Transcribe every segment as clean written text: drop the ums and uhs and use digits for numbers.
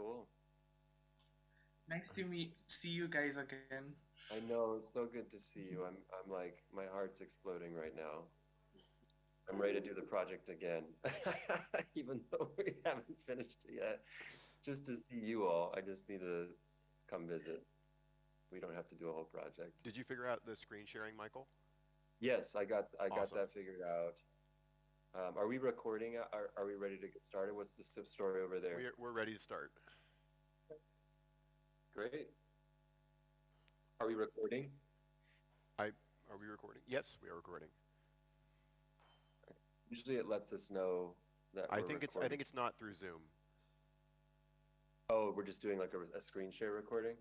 Cool. Nice to see you guys again. I know, it's so good to see you. I'm like my heart's exploding right now. I'm ready to do the project again. Even though we haven't finished it yet. Just to see you all. I just need to come visit. We don't have to do a whole project. Did you figure out the screen sharing, Michael? Yes, I got Awesome. that figured out. Are we recording? Are we ready to get started? What's the sip story over there? We're ready to start. Great. Are we recording? Are we recording? Yes, we are recording. Usually it lets us know that I we're think recording. it's not through Zoom. Oh, we're just doing like a screen share recording?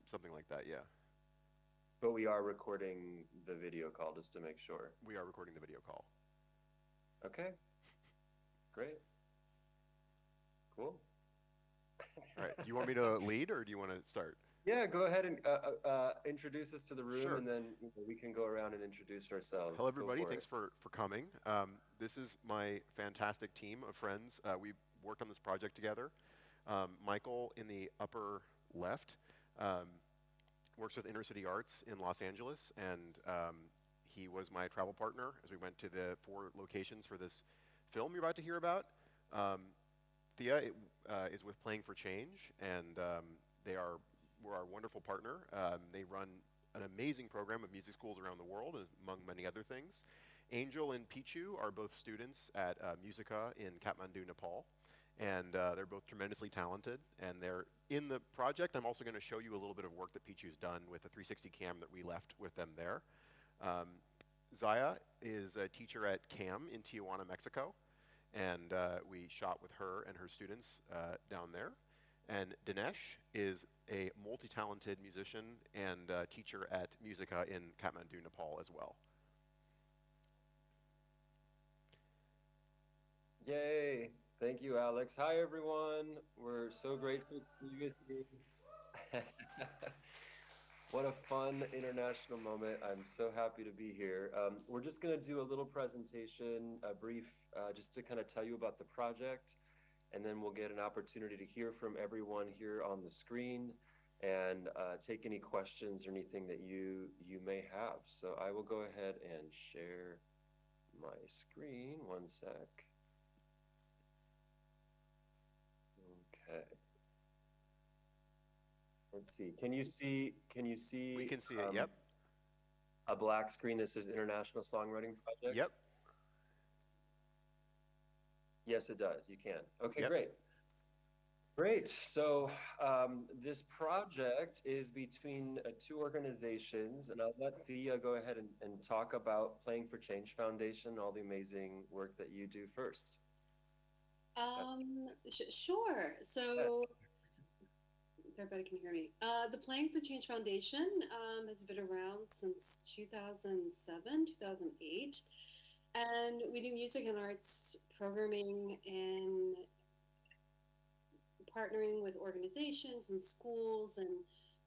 Something like that. Yeah, But we are recording the video call just to make sure. we are recording the video call. Okay, great. Cool. All right. Do you want me to lead, or do you want to start? Yeah, go ahead and introduce us to the room, Sure. and then we can go around and introduce ourselves. Hello, Go everybody. for Thanks it. for coming. This is my fantastic team of friends. We worked on this project together. Michael in the upper left um, works with Inner City Arts in Los Angeles, and he was my travel partner as we went to the 4 locations for this film you're about to hear about. Thea is with Playing for Change, and were our wonderful partner. They run an amazing program of music schools around the world, among many other things. Angel and Pichu are both students at Musica in Kathmandu, Nepal, and they're both tremendously talented. And they're in the project. I'm also going to show you a little bit of work that Pichu's done with the 360 cam that we left with them there. Zaya is a teacher at CAM in Tijuana, Mexico, and we shot with her and her students down there. And Dinesh is a multi-talented musician and teacher at Musica in Kathmandu, Nepal as well. Yay! Thank you, Alex. Hi, everyone. We're so grateful to be with you. What a fun international moment. I'm so happy to be here. We're just going to do a little presentation, a brief, just to kind of tell you about the project, and then we'll get an opportunity to hear from everyone here on the screen and take any questions or anything that you may have. So I will go ahead and share my screen. One sec. Okay. Let's see. Can you see? We can see it. Yep. A black screen that says International Songwriting Project? Yep. Yes, it does. You can. Okay, Yep. great. Great. So this project is between 2 organizations, and I'll let Thea go ahead and talk about Playing for Change Foundation, all the amazing work that you do first. Sure. So everybody can hear me. The Playing for Change Foundation has been around since 2007, 2008. And we do music and arts programming and partnering with organizations and schools and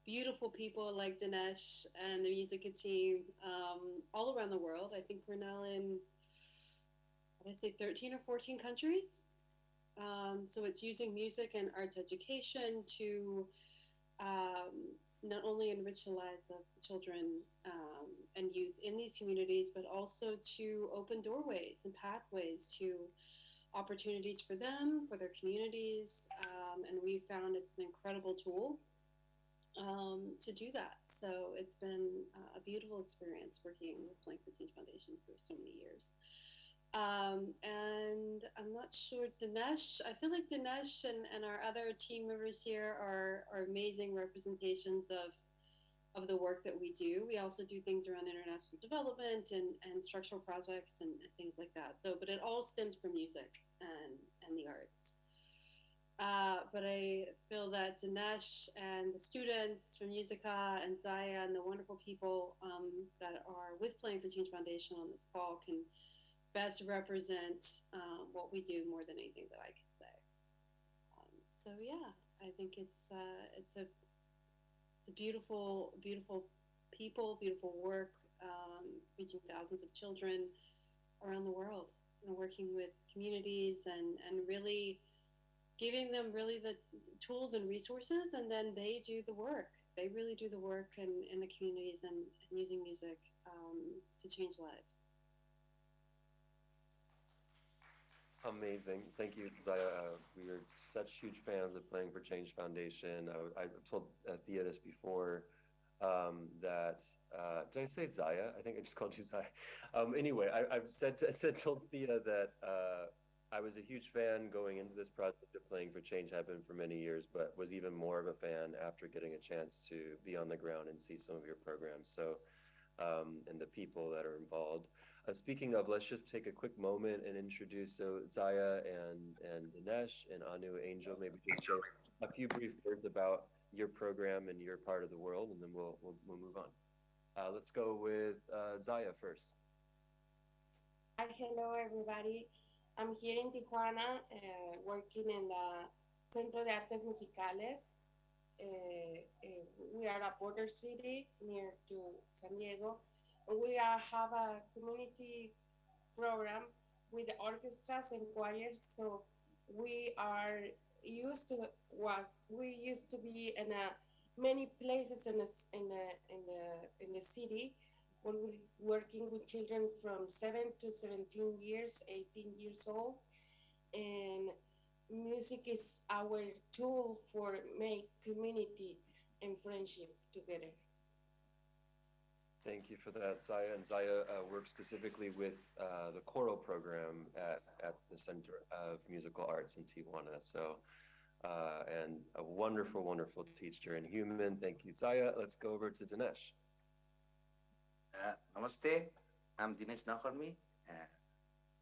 beautiful people like Dinesh and the Musica team all around the world. I think we're now in, what did I say, 13 or 14 countries. So it's using music and arts education to not only enrich the lives of children and youth in these communities, but also to open doorways and pathways to opportunities for them, for their communities. And we've found it's an incredible tool to do that. So it's been a beautiful experience working with Playing for Change Foundation for so many years. And I'm not sure, Dinesh, I feel like Dinesh and our other team members here are amazing representations of the work that we do. We also do things around international development and structural projects and things like that. So, but it all stems from music and the arts. But I feel that Dinesh and the students from Musica and Zaya and the wonderful people that are with Playing for Change Foundation on this call can best represent what we do more than anything that I can say. So yeah, I think it's a beautiful, beautiful people, beautiful work, reaching thousands of children around the world, and working with communities and really giving them really the tools and resources, and then they do the work. They really do the work in the communities and using music to change lives. Amazing. Thank you, Zaya. We are such huge fans of Playing for Change Foundation. I told Thea this before, that, did I say Zaya? I think I just called you Zaya. Anyway, told Thea that I was a huge fan going into this project of Playing for Change, have been for many years, but was even more of a fan after getting a chance to be on the ground and see some of your programs. So, and the people that are involved. Speaking of, let's just take a quick moment and introduce, so Zaya and Dinesh and Anu, Angel, maybe just say a few brief words about your program and your part of the world, and then we'll move on. Let's go with Zaya first. Hi, hello everybody. I'm here in Tijuana, working in the Centro de Artes Musicales. We are a border city near to San Diego. We have a community program with orchestras and choirs. So we used to be in many places in the city, when we working with children from 7 to 17 years, 18 years old, and music is our tool for make community and friendship together. Thank you for that, Zaya. And Zaya works specifically with the choral program at the Center of Musical Arts in Tijuana. So, and a wonderful, wonderful teacher and human. Thank you, Zaya. Let's go over to Dinesh. Namaste, I'm Dinesh Nakarmi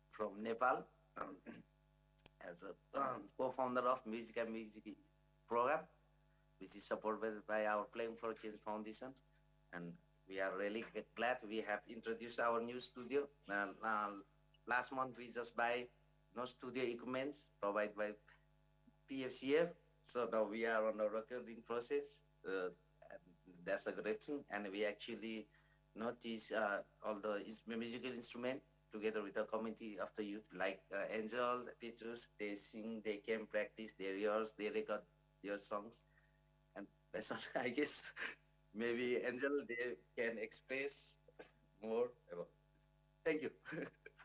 from Nepal, as a co-founder of Music and Music program, which is supported by our Playing for Change Foundation. And we are really glad we have introduced our new studio. Last month we just buy studio equipment provided by PFCF. So now we are on the recording process. That's a great thing. And we actually notice all the musical instruments together with the community of the youth, like Angel, Petrus. They sing, they can practice, they rehearse, they record their songs. And that's all, I guess. Maybe Angel, they can express more about. Thank you.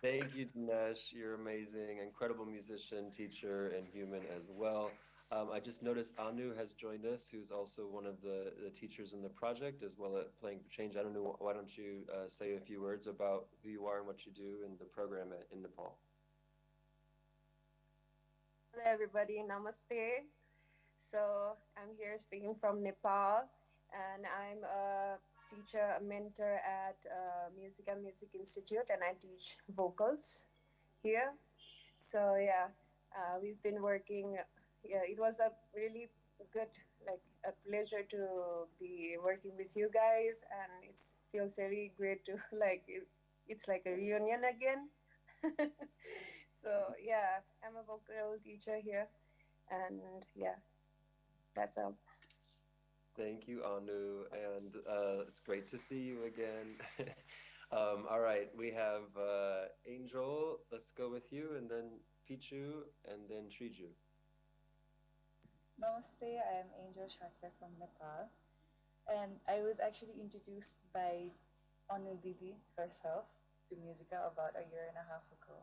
Thank you, Dinesh. You're amazing, incredible musician, teacher, and human as well. I just noticed Anu has joined us, who's also one of the teachers in the project, as well as Playing for Change. I don't know, why don't you say a few words about who you are and what you do in the program in Nepal? Hello everybody, namaste. So I'm here speaking from Nepal, and I'm a teacher, a mentor at Music and Music Institute, and I teach vocals here. So yeah, we've been working. Yeah, it was a really good, like a pleasure to be working with you guys, and it feels really great to it's like a reunion again. So yeah, I'm a vocal teacher here, and yeah, that's all. Thank you, Anu, and it's great to see you again. All right, we have Angel. Let's go with you, and then Pichu, and then Triju. Namaste, I am Angel Shakya from Nepal, and I was actually introduced by Anu Didi herself to Musica about a year and a half ago.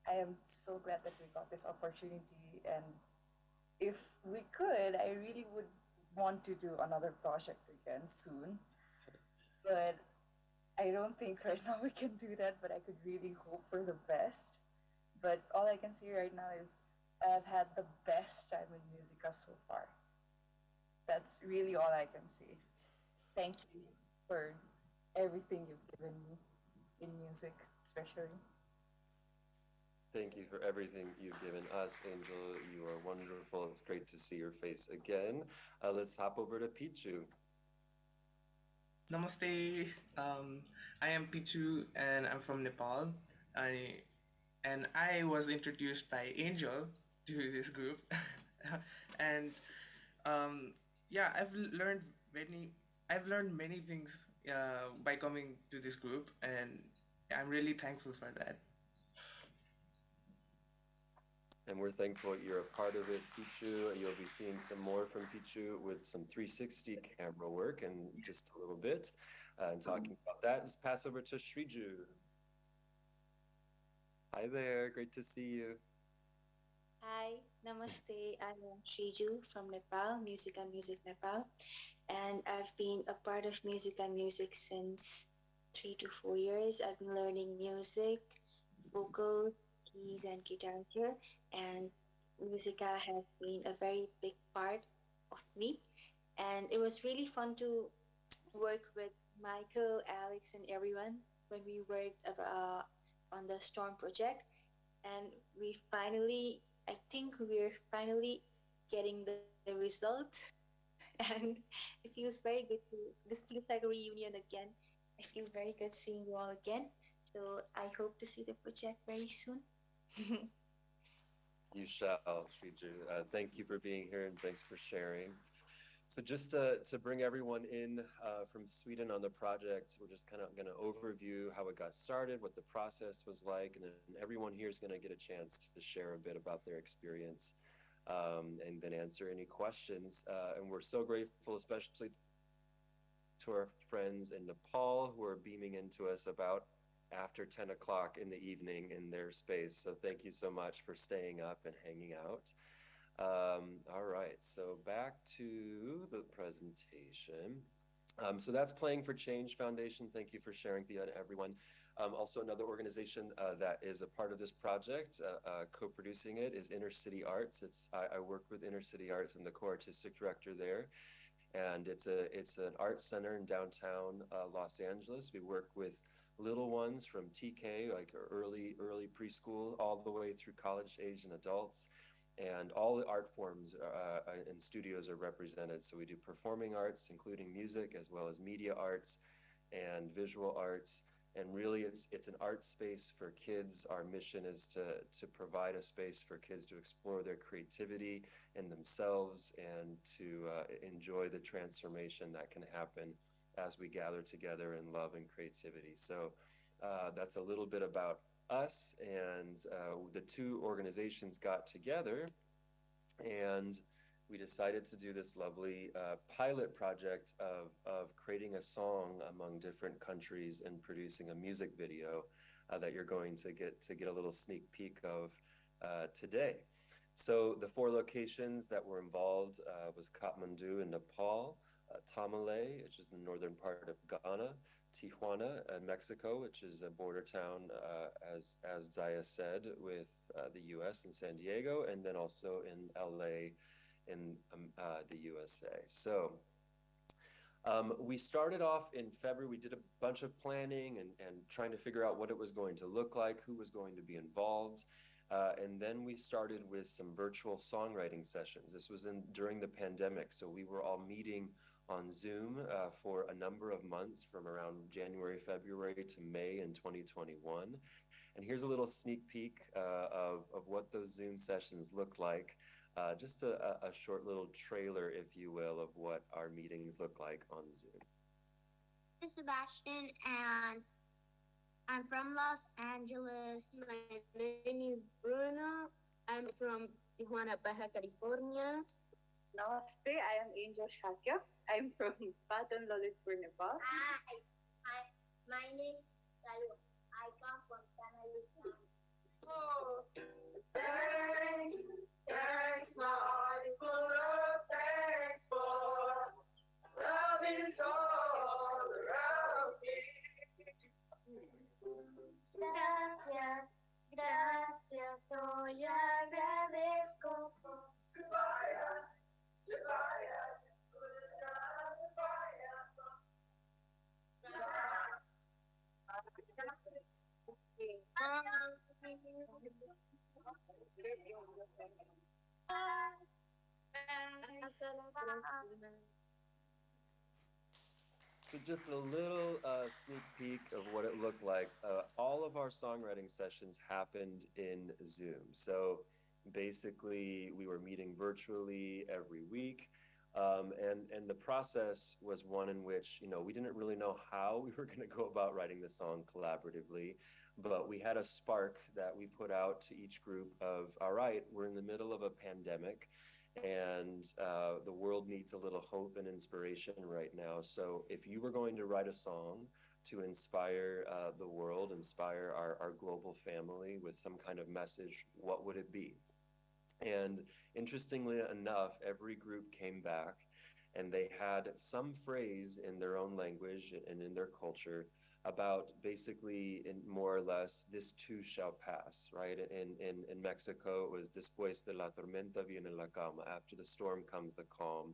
I am so glad that we got this opportunity, and if we could, I really would want to do another project again soon. But I don't think right now we can do that, but I could really hope for the best. But all I can say right now is I've had the best time with Musica so far. That's really all I can say. Thank you for everything you've given me in music, especially. Thank you for everything you've given us, Angel. You are wonderful. It's great to see your face again. Let's hop over to Pichu. Namaste. I am Pichu and I'm from Nepal. I was introduced by Angel to this group, and yeah, I've learned many things by coming to this group, and I'm really thankful for that. And we're thankful you're a part of it, Pichu. You'll be seeing some more from Pichu with some 360 camera work in just a little bit. And talking about that, just pass over to Shriju. Hi there, great to see you. Hi, Namaste. I am Shriju from Nepal, Music and Music Nepal, and I've been a part of Music and Music since 3 to 4 years. I've been learning music, vocal, keys, and guitar here, and Musica has been a very big part of me. And it was really fun to work with Michael, Alex, and everyone when we worked on the Storm project. And we finally, I think we're finally getting the result. And it feels very good to, this feels like a reunion again. I feel very good seeing you all again. So I hope to see the project very soon. You shall, Shriju. Thank you for being here and thanks for sharing. So just to bring everyone in from Sweden on the project, we're just kind of going to overview how it got started, what the process was like, and then everyone here is going to get a chance to share a bit about their experience and then answer any questions. And we're so grateful, especially to our friends in Nepal who are beaming into us about after 10 o'clock in the evening in their space. So thank you so much for staying up and hanging out. All right, so back to the presentation. So that's Playing for Change Foundation. Thank you for sharing, Thea, and everyone. Also another organization that is a part of this project, co-producing it, is Inner City Arts. I work with Inner City Arts. I'm the co-artistic director there. And it's an art center in downtown Los Angeles. We work with little ones from TK, like early preschool, all the way through college age and adults. And all the art forms and studios are represented. So we do performing arts, including music, as well as media arts and visual arts. And really, it's an art space for kids. Our mission is to provide a space for kids to explore their creativity in themselves and to enjoy the transformation that can happen as we gather together in love and creativity. So that's a little bit about us, and the two organizations got together and we decided to do this lovely pilot project of creating a song among different countries and producing a music video that you're going to get a little sneak peek of today. So the 4 locations that were involved was Kathmandu in Nepal, Tamale, which is the northern part of Ghana, Tijuana, Mexico, which is a border town, as Zaya said, with the U.S. and San Diego, and then also in L.A. in the USA. So we started off in February. We did a bunch of planning and trying to figure out what it was going to look like, who was going to be involved. And then we started with some virtual songwriting sessions. This was during the pandemic, so we were all meeting on Zoom for a number of months from around January, February to May in 2021. And here's a little sneak peek of what those Zoom sessions look like. Just a short little trailer, if you will, of what our meetings look like on Zoom. I'm Sebastian, and I'm from Los Angeles. My name is Bruno. I'm from Tijuana, Baja California. Namaste, I am Angel Shakya. I'm from Patan, Lalitpur, Nepal. Hi. My name is Salu. I come from Canada. Oh. Thanks, my heart is full of thanks for love is all around me. Gracias, hoy agradezco. Vaya, disfruta de vaya. So just a little sneak peek of what it looked like. All of our songwriting sessions happened in Zoom. So basically, we were meeting virtually every week. And the process was one in which, you know, we didn't really know how we were going to go about writing the song collaboratively, but we had a spark that we put out to each group of, all right, we're in the middle of a pandemic, and the world needs a little hope and inspiration right now. So if you were going to write a song to inspire the world, inspire our global family with some kind of message, what would it be? And interestingly enough, every group came back and they had some phrase in their own language and in their culture about basically, in more or less, this too shall pass, right? In Mexico, it was después de la tormenta viene la calma. After the storm comes the calm.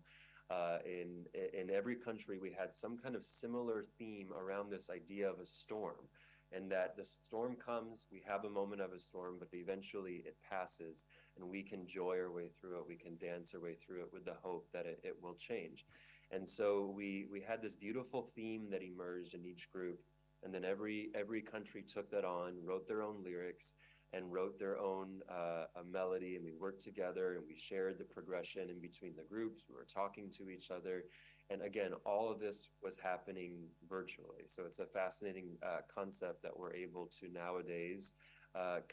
In every country, we had some kind of similar theme around this idea of a storm, and that the storm comes, we have a moment of a storm, but eventually it passes, and we can joy our way through it. We can dance our way through it with the hope that it will change. And so we had this beautiful theme that emerged in each group, and then every country took that on, wrote their own lyrics, and wrote their own a melody, and we worked together, and we shared the progression in between the groups. We were talking to each other. And again, all of this was happening virtually. So it's a fascinating concept that we're able to nowadays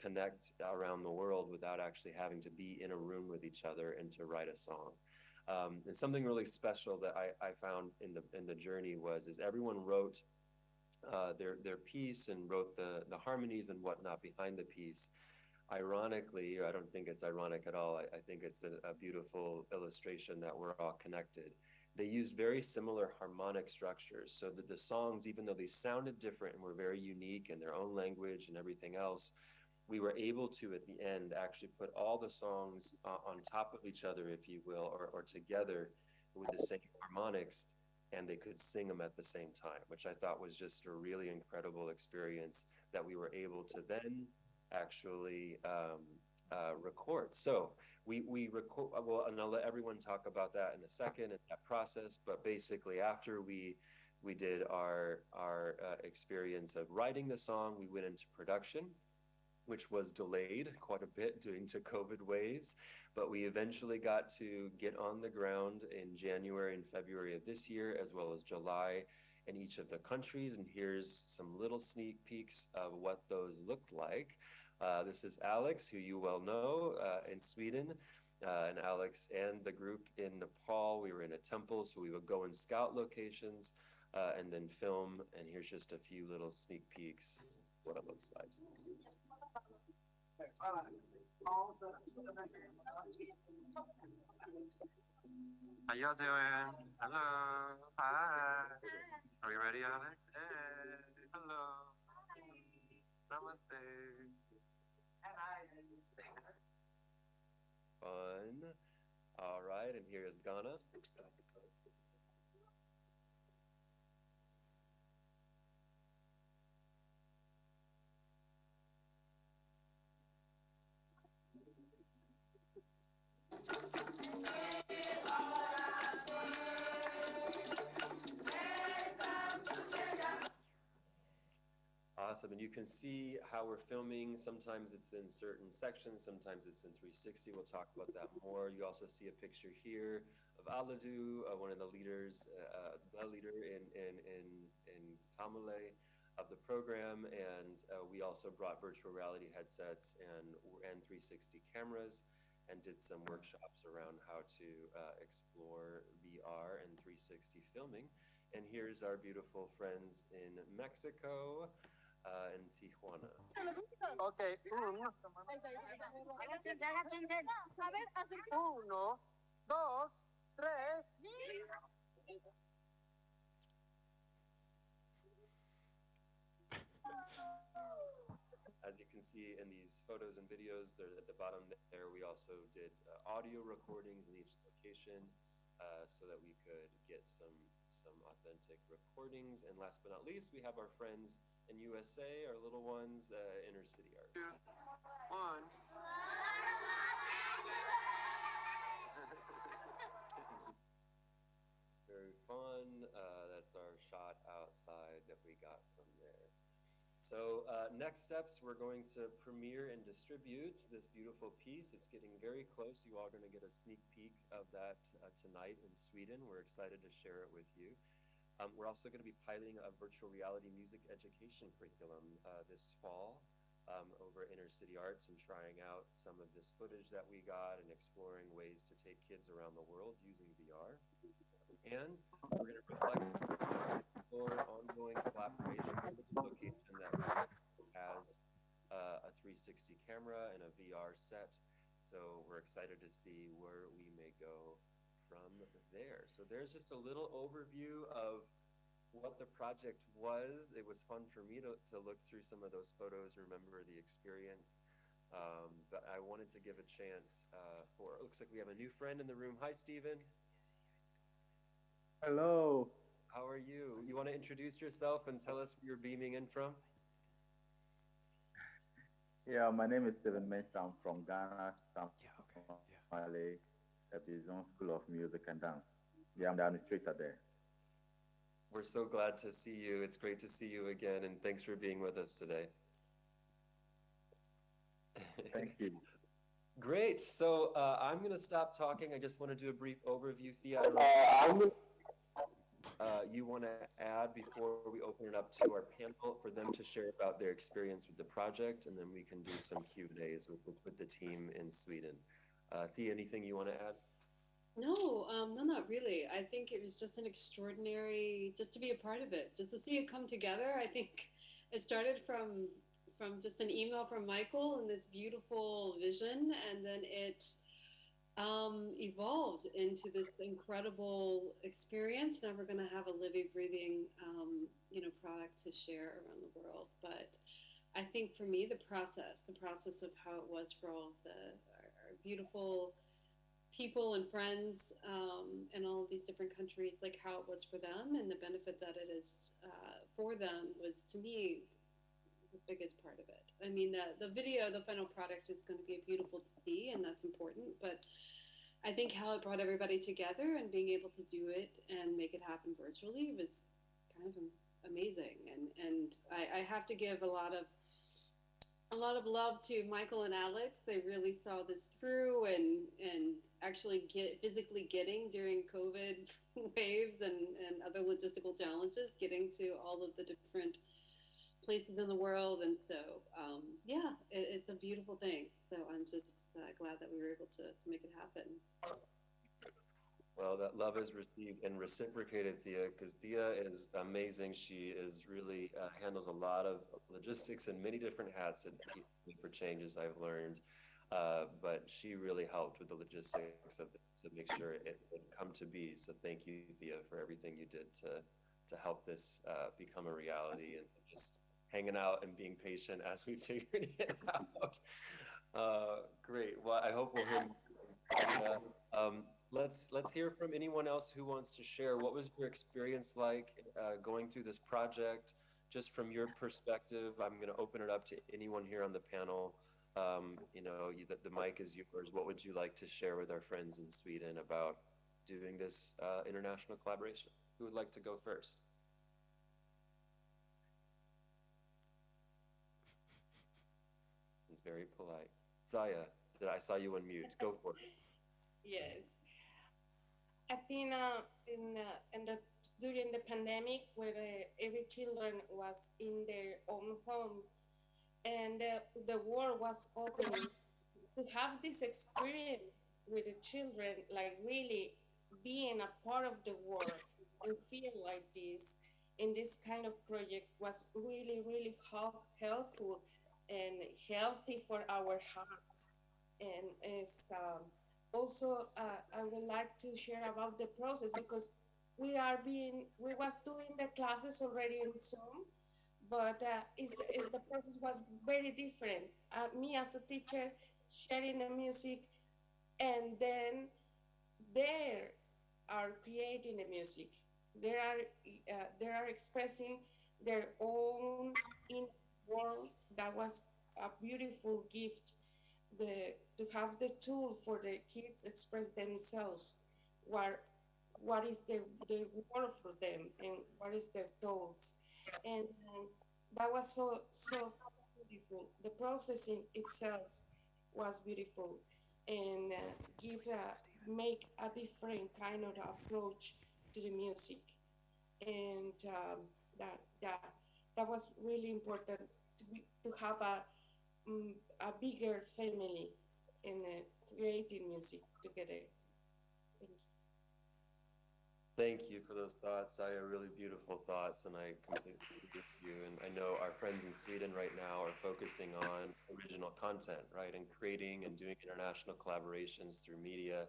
connect around the world without actually having to be in a room with each other and to write a song. And something really special that I found in the journey is everyone wrote their piece and wrote the harmonies and whatnot behind the piece. Ironically, I don't think it's ironic at all. I think it's a beautiful illustration that we're all connected. They used very similar harmonic structures, so that the songs, even though they sounded different and were very unique in their own language and everything else, we were able to, at the end, actually put all the songs on top of each other, if you will, or together with the same harmonics, and they could sing them at the same time, which I thought was just a really incredible experience that we were able to then actually record. So we record, well, and I'll let everyone talk about that in a second and that process, but basically after we did our experience of writing the song, we went into production, which was delayed quite a bit due to COVID waves, but we eventually got to get on the ground in January and February of this year, as well as July in each of the countries. And here's some little sneak peeks of what those looked like. This is Alex, who you well know, in Sweden, and Alex and the group in Nepal. We were in a temple, so we would go and scout locations and then film. And here's just a few little sneak peeks what it looks like. How y'all doing? Hello. Hi. Are you ready, Alex? Hey. Hello. Namaste. Fun. All right, and here is Ghana. Awesome, and you can see how we're filming. Sometimes it's in certain sections, sometimes it's in 360. We'll talk about that more. You also see a picture here of Aladu, one of the leaders, the leader in Tamale of the program, and we also brought virtual reality headsets and 360 cameras and did some workshops around how to explore VR and 360 filming. And here's our beautiful friends in Mexico. In Tijuana. Okay. Uno, dos, tres. As you can see in these photos and videos, they're at the bottom there. We also did audio recordings in each location so that we could get some authentic recordings. And last but not least, we have our friends in USA, our little ones, Inner City Arts. 2, 1. Very fun. That's our shot outside that we got from there. So next steps, we're going to premiere and distribute this beautiful piece. It's getting very close. You all are going to get a sneak peek of that tonight in Sweden. We're excited to share it with you. We're also going to be piloting a virtual reality music education curriculum this fall over at Inner City Arts and trying out some of this footage that we got and exploring ways to take kids around the world using VR. And we're going to reflect on ongoing collaboration with the location that has a 360 camera and a VR set. So we're excited to see where we may go from there. So there's just a little overview of what the project was. It was fun for me to look through some of those photos, remember the experience. But I wanted to give a chance it looks like we have a new friend in the room. Hi, Steven. Hello. How are you? You want to introduce yourself and tell us where you're beaming in from? Yeah, my name is Steven Mensah. I'm from Ghana. I'm from Mali, at the Zone School of Music and Dance. Yeah, I'm the administrator there. We're so glad to see you. It's great to see you again, and thanks for being with us today. Thank you. Great. So I'm going to stop talking. I just want to do a brief overview. Thea, I don't know you want to add before we open it up to our panel for them to share about their experience with the project, and then we can do some Q&As with the team in Sweden. Thea, anything you want to add? No, no, not really. I think it was just an extraordinary, just to be a part of it, just to see it come together. I think it started from just an email from Michael and this beautiful vision, and then it evolved into this incredible experience. Now we're going to have a living, breathing, product to share around the world. But I think for me, the process of how it was for all of our beautiful people and friends in all of these different countries, like how it was for them and the benefit that it is for them was, to me, the biggest part of it. I mean, the video, the final product is going to be beautiful to see, and that's important. But I think how it brought everybody together and being able to do it and make it happen virtually was kind of amazing. And I have to give a lot of love to Michael and Alex. They really saw this through and actually physically getting during COVID waves and other logistical challenges, getting to all of the different places in the world. And so, it's a beautiful thing. So I'm just glad that we were able to make it happen. Well, that love is received and reciprocated, Thea, because Thea is amazing. She is really handles a lot of logistics and many different hats and for changes I've learned. But she really helped with the logistics of this to make sure it would come to be. So thank you, Thea, for everything you did to help this become a reality, and just hanging out and being patient as we figured it out. Great. Well, I hope we'll hear more. Let's hear from anyone else who wants to share. What was your experience like going through this project? Just from your perspective, I'm going to open it up to anyone here on the panel. The mic is yours. What would you like to share with our friends in Sweden about doing this international collaboration? Who would like to go first? He's very polite. Zaya, I saw you on mute. Go for it. Yes. I think during the pandemic, where every children was in their own home, and the world was open, to have this experience with the children, like really being a part of the world and feel like this in this kind of project was really, really helpful and healthy for our hearts. And it's also I would like to share about the process, because we was doing the classes already in Zoom, but the process was very different. Me as a teacher sharing the music, and then they are creating the music. They are expressing their own in world. That was a beautiful gift. To have the tool for the kids express themselves, what is the world for them and what is their thoughts. And that was so beautiful. The processing itself was beautiful, and give make a different kind of approach to the music, and that was really important to have a bigger family in creating music together. Thank you. Thank you for those thoughts. I are really beautiful thoughts, and I completely agree with you. And I know our friends in Sweden right now are focusing on original content, right, and creating and doing international collaborations through media.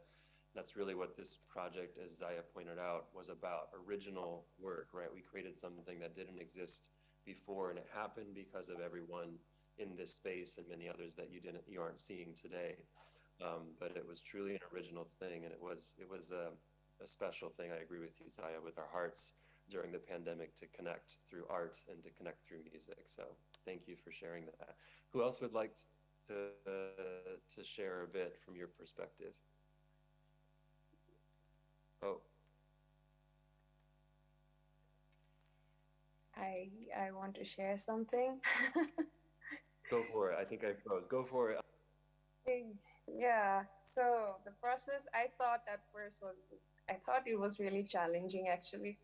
That's really what this project, as Zaya pointed out, was about: original work, right? We created something that didn't exist before, and it happened because of everyone in this space and many others that you aren't seeing today. But it was truly an original thing, and it was a special thing. I agree with you, Zaya, with our hearts during the pandemic to connect through art and to connect through music. So thank you for sharing that. Who else would like to share a bit from your perspective? Oh, I want to share something. go for it. I think I froze. Go for it. Yeah, so the process I thought at first was, I thought it was really challenging actually,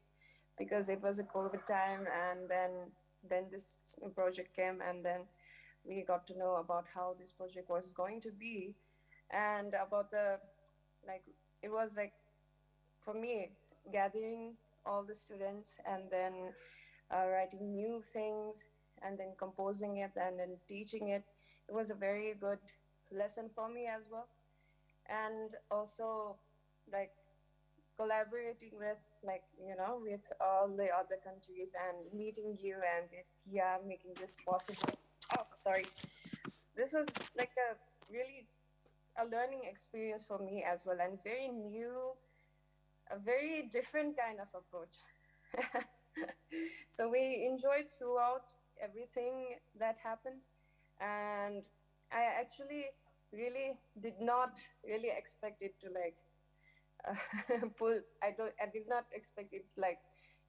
because it was a COVID time, and then this project came, and then we got to know about how this project was going to be, and about the, like, it was like, for me, gathering all the students, and then writing new things, and then composing it, and then teaching it. It was a very good lesson for me as well. And also, like, collaborating with, like, with all the other countries, and meeting you and Tia, making this possible. Oh, sorry. This was like a really a learning experience for me as well, and very new, a very different kind of approach. So we enjoyed throughout everything that happened, and I actually really did not really expect it to, like, pull. I did not expect it, like,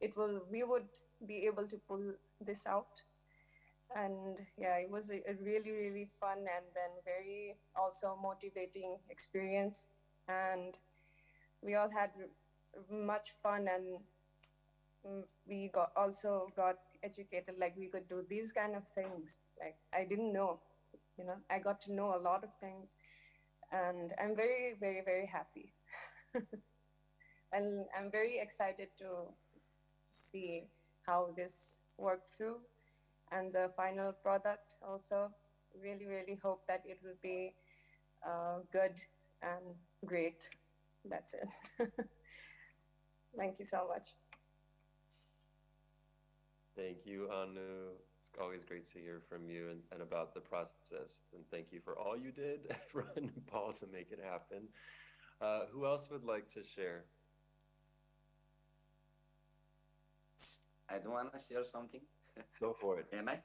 we would be able to pull this out. And yeah, it was a really really fun, and then very also motivating experience, and we all had much fun, and we got educated, like we could do these kind of things, like I didn't know, I got to know a lot of things, and I'm very very very happy. And I'm very excited to see how this worked through, and the final product also. Really really hope that it will be good and great. That's it. Thank you so much. Thank you, Anu. It's always great to hear from you and about the process. And thank you for all you did, Ron and Paul, to make it happen. Who else would like to share? I don't want to share something. Go for it. Can I?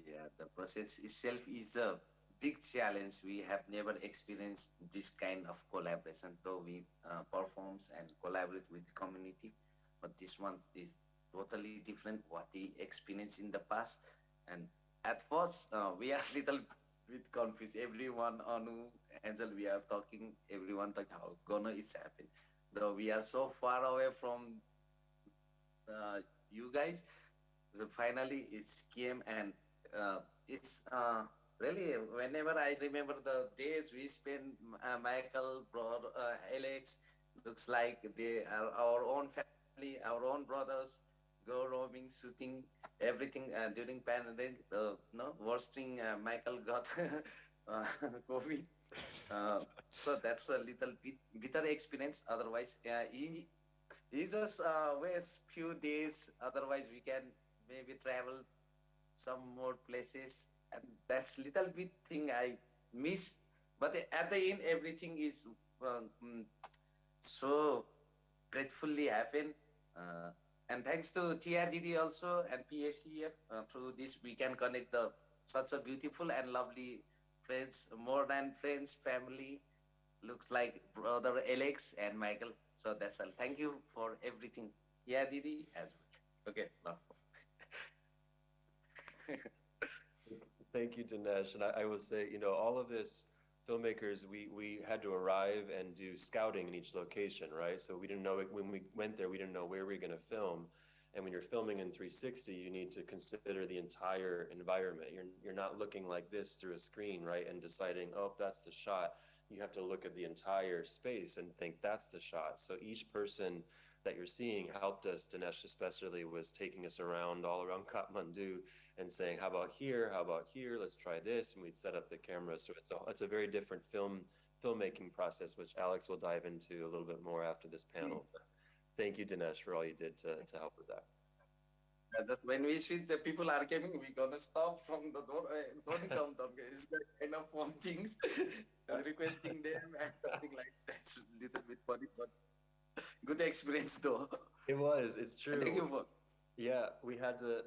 Yeah, the process itself is a big challenge. We have never experienced this kind of collaboration, though we perform and collaborate with the community. But this one is totally different what we experienced in the past. And at first, we are little bit confused. Everyone, Anu, Angel, we are talking, everyone talking how gonna it's happen. Though we are so far away from you guys, finally it came, and it's really, whenever I remember the days we spent, Michael, brother, Alex, looks like they are our own family, our own brothers, go roaming, shooting, everything during pandemic. No, worst thing, Michael got COVID. So that's a little bit bitter experience. Otherwise, he just waste few days. Otherwise, we can maybe travel some more places, and that's little bit thing I miss. But at the end, everything is so gratefully happen. And thanks to Tia Didi also and PFCF, through this we can connect the such a beautiful and lovely friends, more than friends, family. Looks like brother Alex and Michael. So that's all. Thank you for everything. Tia Didi as well. Okay, love. Thank you, Dinesh. And I will say, you know, all of this filmmakers, we had to arrive and do scouting in each location, right? So we didn't know when we went there, we didn't know where we were going to film. And when you're filming in 360, you need to consider the entire environment. You're not looking like this through a screen, right? And deciding, oh, that's the shot. You have to look at the entire space and think that's the shot. So each person that you're seeing helped us. Dinesh especially was taking us around all around Kathmandu and saying, how about here? How about here? Let's try this. And we'd set up the camera. So it's a very different filmmaking process, which Alex will dive into a little bit more after this panel. But thank you, Dinesh, for all you did to help with that. Just when we switch, the people are coming, we're gonna stop from the door. Don't come, okay? It's the kind of form things, requesting them and something like that. It's a little bit funny, but good experience though. It was, it's true. Thank you for. Yeah,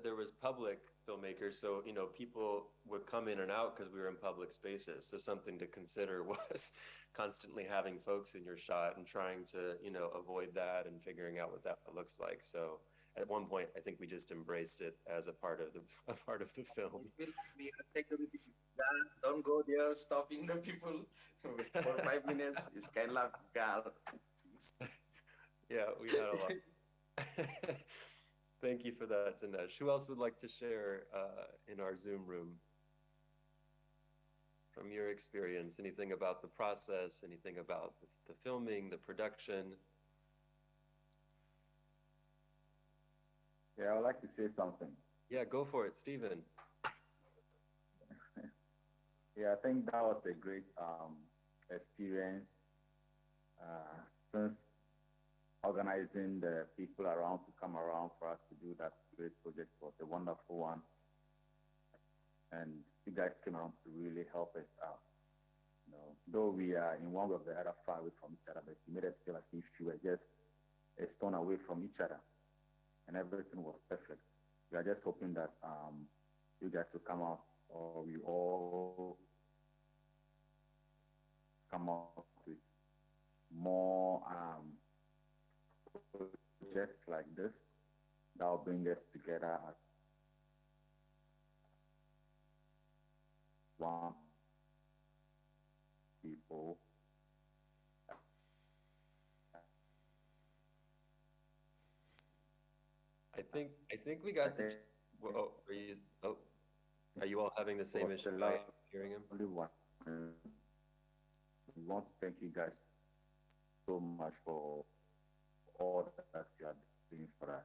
there was public filmmakers, so, you know, people would come in and out because we were in public spaces. So something to consider was constantly having folks in your shot and trying to, you know, avoid that and figuring out what that looks like. So at one point, I think we just embraced it as a part of the film. Don't go there, stopping the people for 5 minutes. It's kind of gal. Yeah, we had a lot. Thank you for that, Dinesh. Who else would like to share in our Zoom room from your experience? Anything about the process, anything about the filming, the production? Yeah, I would like to say something. Yeah, go for it, Stephen. Yeah, I think that was a great experience. Since organizing the people around to come around for us to do that great project was a wonderful one. And you guys came around to really help us out. You know, though we are in one way or the other far away from each other, but you made us feel as if you were just a stone away from each other. And everything was perfect. We are just hoping that you guys will come out, or we all come out with more projects like this that will bring us together as one people. I think we got the. Well, are you all having the same issue? Hearing him? Only one. We want to thank you guys so much for all that you are doing for us.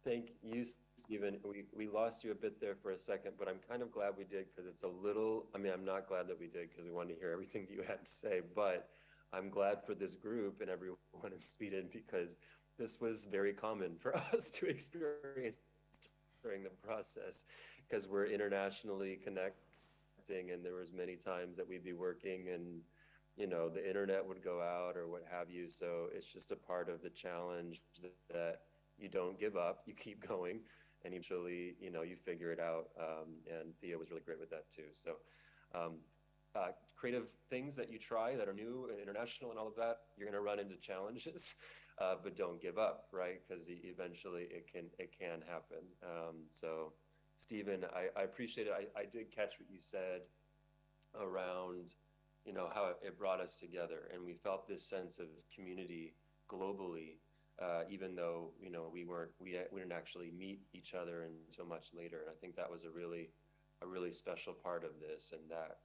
Thank you, Stephen. We lost you a bit there for a second, but I'm kind of glad we did because it's a little, I mean, I'm not glad that we did because we wanted to hear everything that you had to say, but I'm glad for this group and everyone in Sweden because this was very common for us to experience during the process because we're internationally connecting and there was many times that we'd be working and, you know, the internet would go out or what have you. So it's just a part of the challenge that you don't give up, you keep going, and eventually, you know, you figure it out. And Thea was really great with that too. So creative things that you try that are new and international and all of that, you're gonna run into challenges, but don't give up, right? Because eventually it can happen. So Stephen, I appreciate it. I did catch what you said around, you know, how it brought us together and we felt this sense of community globally. Even though, you know, we didn't actually meet each other until much later. And I think that was a really special part of this and that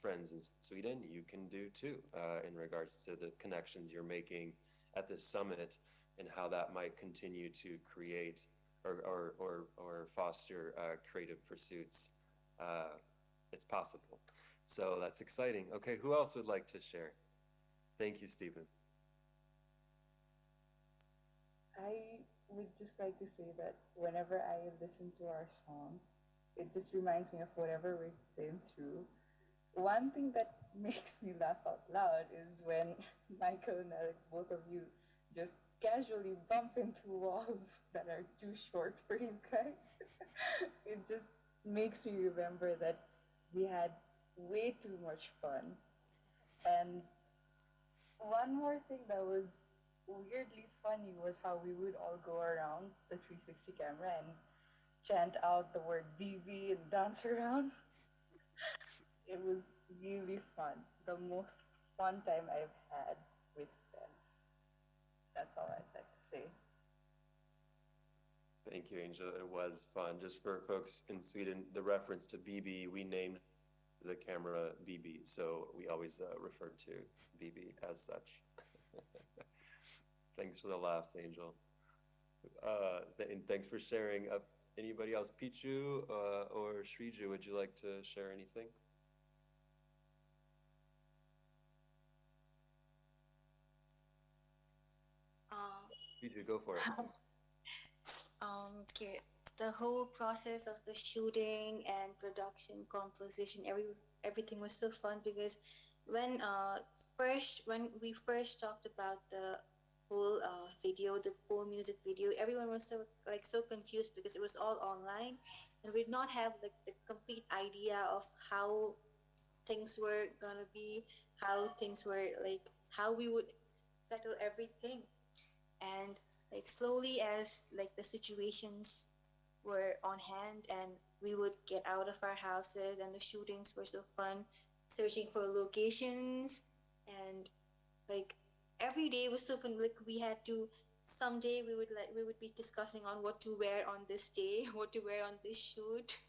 friends in Sweden, you can do too, in regards to the connections you're making at this summit and how that might continue to create or foster creative pursuits. It's possible. So that's exciting. Okay, who else would like to share? Thank you, Stephen. I would just like to say that whenever I listen to our song, it just reminds me of whatever we've been through. One thing that makes me laugh out loud is when Michael and Alex, both of you, just casually bump into walls that are too short for you guys. It just makes me remember that we had way too much fun. And one more thing that was weirdly funny was how we would all go around the 360 camera and chant out the word BB and dance around. It was really fun. The most fun time I've had with friends. That's all I'd like to say. Thank you, Angel. It was fun. Just for folks in Sweden, the reference to BB, we named the camera BB, so we always refer to BB as such. Thanks for the laughs, Angel. And thanks for sharing. Anybody else? Pichu or Shriju, would you like to share anything? Pichu, go for it. Okay, the whole process of the shooting and production, composition, everything was so fun because when we first talked about the whole video, the full music video, everyone was so confused because it was all online, and we did not have the complete idea of how things were gonna be, how things were how we would settle everything. And slowly as the situations were on hand and we would get out of our houses and the shootings were so fun, searching for locations, and every day was so fun. We had to, someday we would be discussing on what to wear on this day, what to wear on this shoot,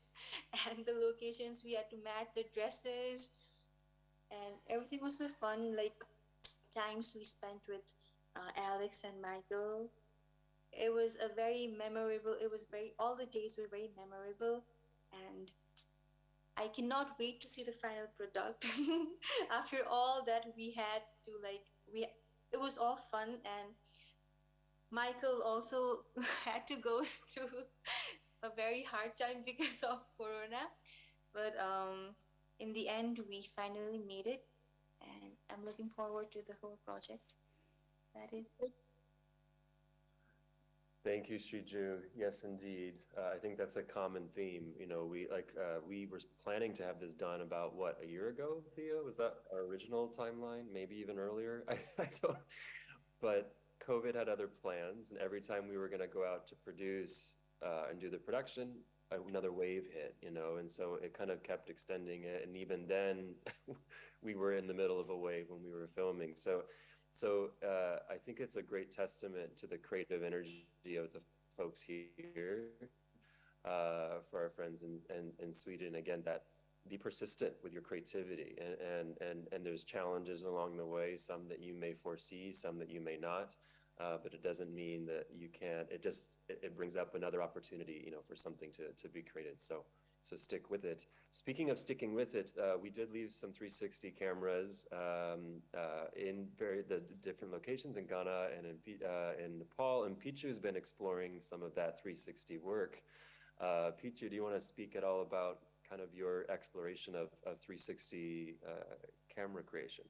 and the locations we had to match the dresses, and everything was so fun. Times we spent with Alex and Michael. It was a very memorable. It was very all the days were very memorable, and I cannot wait to see the final product. After all that we had to it was all fun, and Michael also had to go through a very hard time because of Corona, but in the end we finally made it, and I'm looking forward to the whole project. That is it. Thank you, Shriju. Yes, indeed. I think that's a common theme. You know, we were planning to have this done about what, a year ago, Theo? Was that our original timeline? Maybe even earlier? I don't. But COVID had other plans, and every time we were going to go out to produce and do the production, another wave hit. You know, and so it kind of kept extending it. And even then, we were in the middle of a wave when we were filming. So I think it's a great testament to the creative energy of the folks here, for our friends in Sweden. Again, that be persistent with your creativity, and there's challenges along the way, some that you may foresee, some that you may not, but it doesn't mean that you can't. It brings up another opportunity, you know, for something to be created. So stick with it. Speaking of sticking with it, we did leave some 360 cameras in the different locations in Ghana and in Nepal, and Pichu has been exploring some of that 360 work. Pichu, do you want to speak at all about kind of your exploration of 360 camera creation?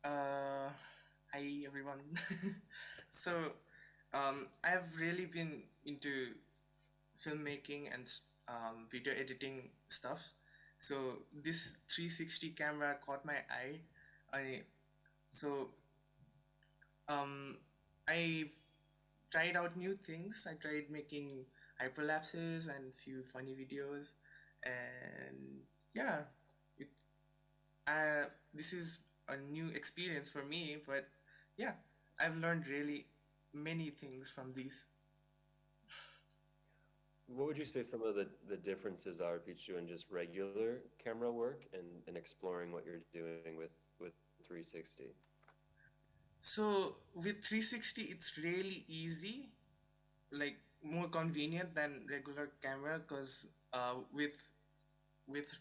Hi everyone. So I've really been into filmmaking and video editing stuff. So this 360 camera caught my eye. I've tried out new things. I tried making hyperlapses and few funny videos, and yeah, this is a new experience for me. But yeah, I've learned really many things from these. What would you say some of the differences are, Pichu, in just regular camera work and exploring what you're doing with 360? So with 360, it's really easy, more convenient than regular camera, because with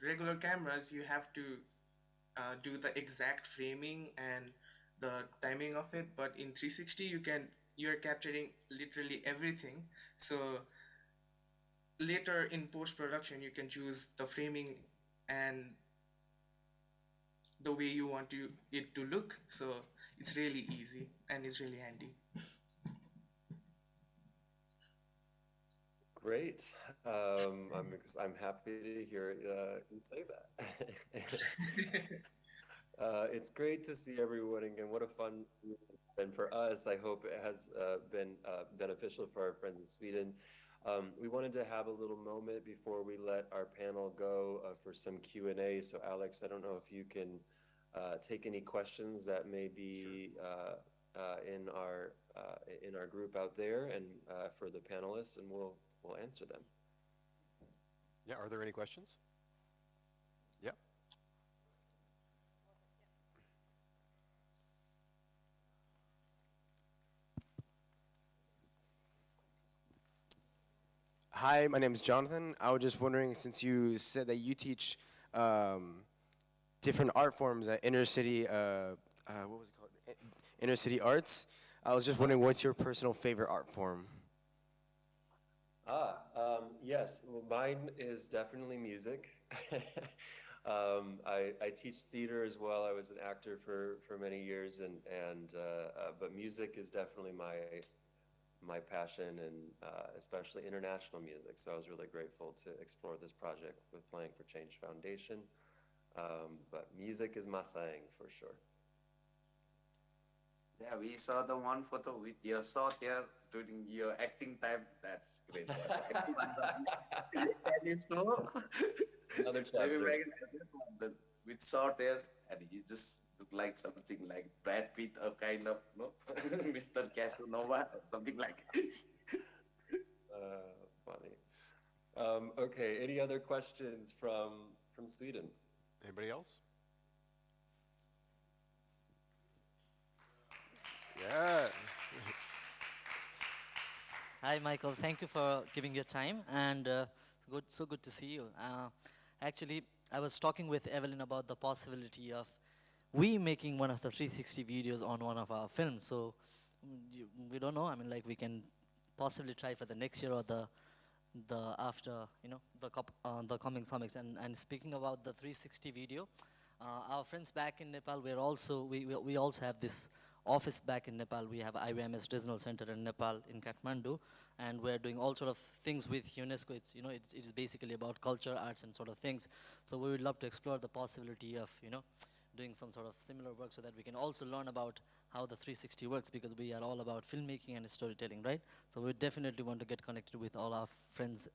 regular cameras you have to do the exact framing and the timing of it. But in 360 you're capturing literally everything. So later in post-production you can choose the framing and the way you want it to look. So it's really easy and it's really handy. Great. I'm happy to hear you say that. It's great to see everyone again. What a fun, and for us, I hope it has been beneficial for our friends in Sweden. We wanted to have a little moment before we let our panel go for some Q&A. So Alex, I don't know if you can take any questions that may be in our group out there and for the panelists, and we'll answer them. Yeah, are there any questions? Yeah. Hi, my name is Jonathan. I was just wondering, since you said that you teach different art forms at Inner City, what was it called? Inner City Arts. I was just wondering, what's your personal favorite art form? Yes, well, mine is definitely music. I teach theater as well. I was an actor for many years, but music is definitely my passion, and especially international music. So I was really grateful to explore this project with Playing for Change Foundation. But music is my thing for sure. Yeah, we saw the one photo with your short hair during your acting time. That's great. Can you show? Another chapter. With short hair, and you just look like something like Brad Pitt or kind of, no, Mr. Casanova, something like. Funny. Okay, any other questions from Sweden? Anybody else? Yeah. Hi, Michael. Thank you for giving your time, and so good to see you. Actually, I was talking with Evelyn about the possibility of we making one of the 360 videos on one of our films. So we don't know. I mean, like, we can possibly try for the next year or the after, the coming summits. And speaking about the 360 video, our friends back in Nepal, we also have this office back in Nepal. We have IYMS Regional Center in Nepal, in Kathmandu, and we're doing all sort of things with UNESCO. It is basically about culture, arts, and sort of things. So we would love to explore the possibility of, doing some sort of similar work so that we can also learn about how the 360 works, because we are all about filmmaking and storytelling, right? So we definitely want to get connected with all our friends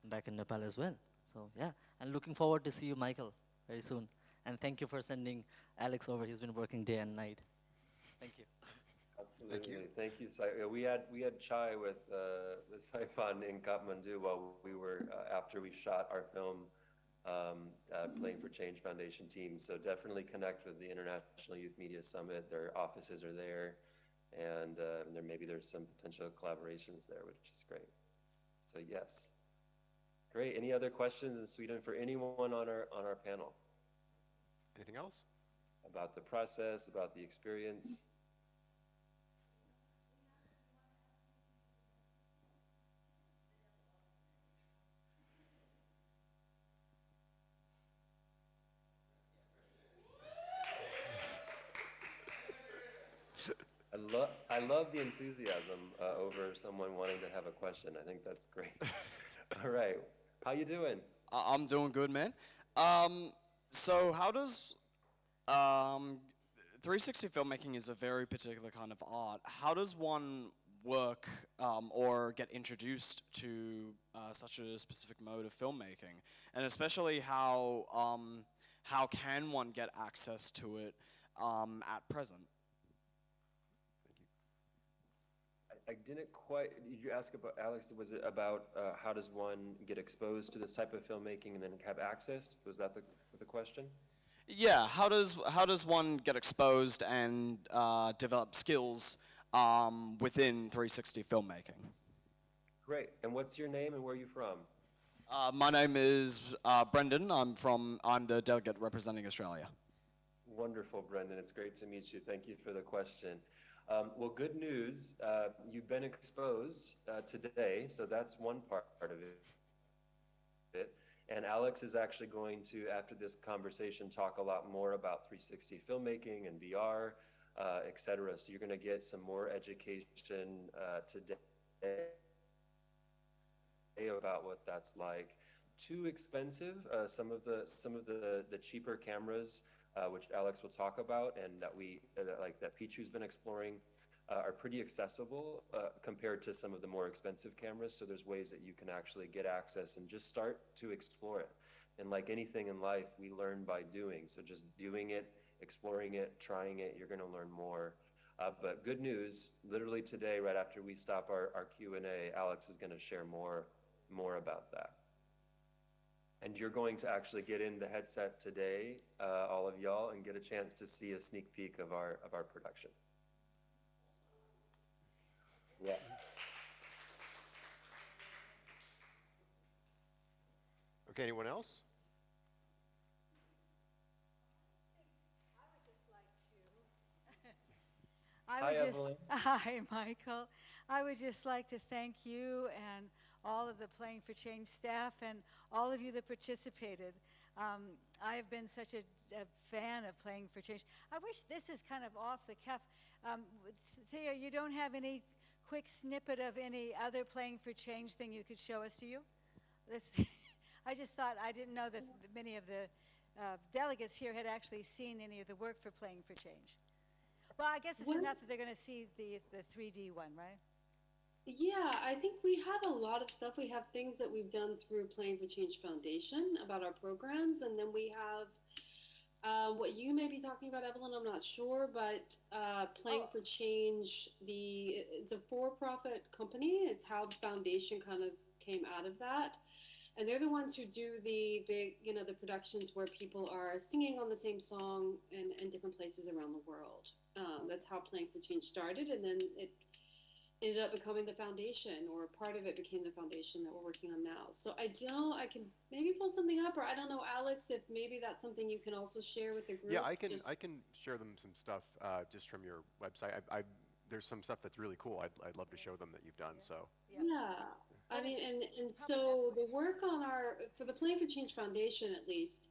back in Nepal as well. So yeah, and looking forward to see you, Michael, very soon. And thank you for sending Alex over. He's been working day and night. Thank you. Absolutely. Thank you. We had chai with Saifan in Kathmandu while we were after we shot our film, Playing for Change Foundation team. So definitely connect with the International Youth Media Summit. Their offices are there, and there's some potential collaborations there, which is great. So yes, great. Any other questions in Sweden for anyone on our panel? Anything else? About the process, about the experience? I love the enthusiasm over someone wanting to have a question. I think that's great. All right, how you doing? I'm doing good, man. So how does 360 filmmaking is a very particular kind of art. How does one work or get introduced to such a specific mode of filmmaking, and especially how can one get access to it at present? I didn't quite, did you ask about, Alex, was it about how does one get exposed to this type of filmmaking and then have access? Was that the question? Yeah, how does one get exposed and develop skills within 360 filmmaking? Great, and what's your name and where are you from? My name is Brendan. I'm the delegate representing Australia. Wonderful, Brendan. It's great to meet you. Thank you for the question. Well, good news. You've been exposed today, so that's one part of it. And Alex is actually going to, after this conversation, talk a lot more about 360 filmmaking and VR, et cetera. So you're going to get some more education today about what that's like. Too expensive. Some of the cheaper cameras which Alex will talk about, and that that Pichu's been exploring, are pretty accessible compared to some of the more expensive cameras. So there's ways that you can actually get access and just start to explore it. And like anything in life, we learn by doing. So just doing it, exploring it, trying it, you're going to learn more. But good news, literally today, right after we stop our Q&A, Alex is going to share more about that. And you're going to actually get in the headset today, all of y'all, and get a chance to see a sneak peek of our production. Yeah. Okay, anyone else? Evelyn. Hi, Michael. I would just like to thank you and all of the Playing for Change staff and all of you that participated. I have been such a fan of Playing for Change. I wish this is kind of off the cuff. Thea, you don't have any quick snippet of any other Playing for Change thing you could show us, do you? I just thought, I didn't know that many of the delegates here had actually seen any of the work for Playing for Change. Well, I guess it's enough that they're going to see the 3D one, right? Yeah, I think we have a lot of stuff. We have things that we've done through Playing for Change Foundation about our programs, and then we have what you may be talking about, Evelyn, I'm not sure, but Playing for Change, it's a for-profit company. It's how the foundation kind of came out of that. And they're the ones who do the big, the productions where people are singing on the same song in different places around the world. That's how Playing for Change started, and then it ended up becoming the foundation, or part of it became the foundation that we're working on now. So I can maybe pull something up, or I don't know, Alex, if maybe that's something you can also share with the group. Yeah, I can share them some stuff just from your website. There's some stuff that's really cool. I'd love to show them that you've done. So yeah. I mean, and so the work on for the Playing for Change Foundation, at least,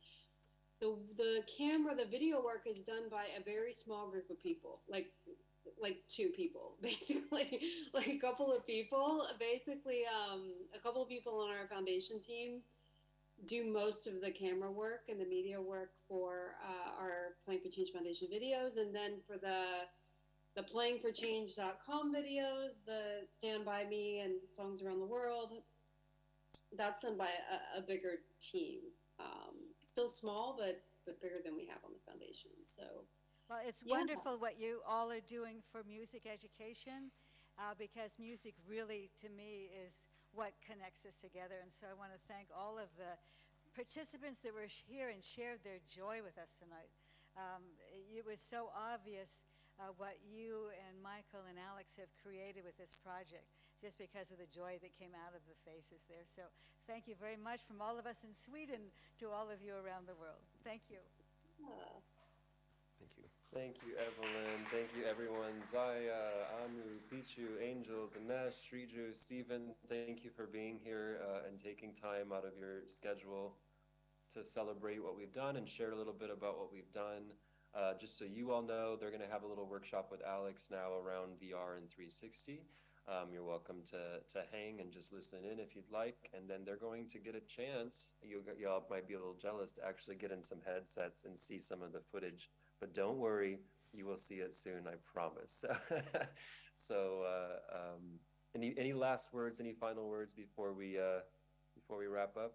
the video work is done by a very small group of people, like 2 people, basically, like a couple of people. Basically, a couple of people on our foundation team do most of the camera work and the media work for our Playing for Change Foundation videos, and then for the playingforchange.com videos, the Stand By Me and Songs Around the World, that's done by a bigger team. Still small, but bigger than we have on the foundation. So, well, it's wonderful what you all are doing for music education, because music really, to me, is what connects us together. And so I want to thank all of the participants that were here and shared their joy with us tonight. It was so obvious what you and Michael and Alex have created with this project, just because of the joy that came out of the faces there. So thank you very much from all of us in Sweden to all of you around the world. Thank you. Thank you. Thank you, Evelyn. Thank you, everyone. Zaya, Anu, Pichu, Angel, Dinesh, Sriju, Stephen, thank you for being here and taking time out of your schedule to celebrate what we've done and share a little bit about what we've done. Just so you all know, they're going to have a little workshop with Alex now around VR and 360. You're welcome to hang and just listen in if you'd like. And then they're going to get a chance, y'all might be a little jealous, to actually get in some headsets and see some of the footage. But don't worry, you will see it soon, I promise. So any last words, any final words before we wrap up?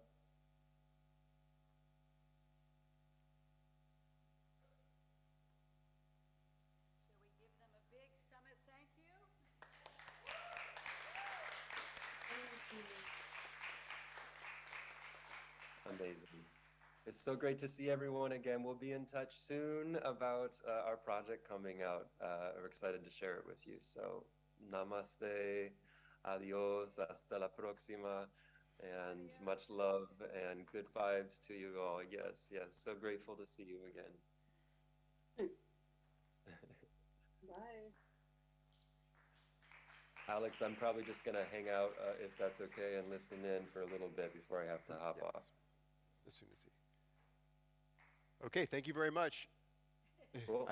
Amazing. It's so great to see everyone again. We'll be in touch soon about our project coming out. We're excited to share it with you. So namaste, adios, hasta la próxima, and much love and good vibes to you all. Yes, yes. So grateful to see you again. Bye. Alex, I'm probably just going to hang out, if that's okay, and listen in for a little bit before I have to hop off. As soon as he. Okay, thank you very much. Cool.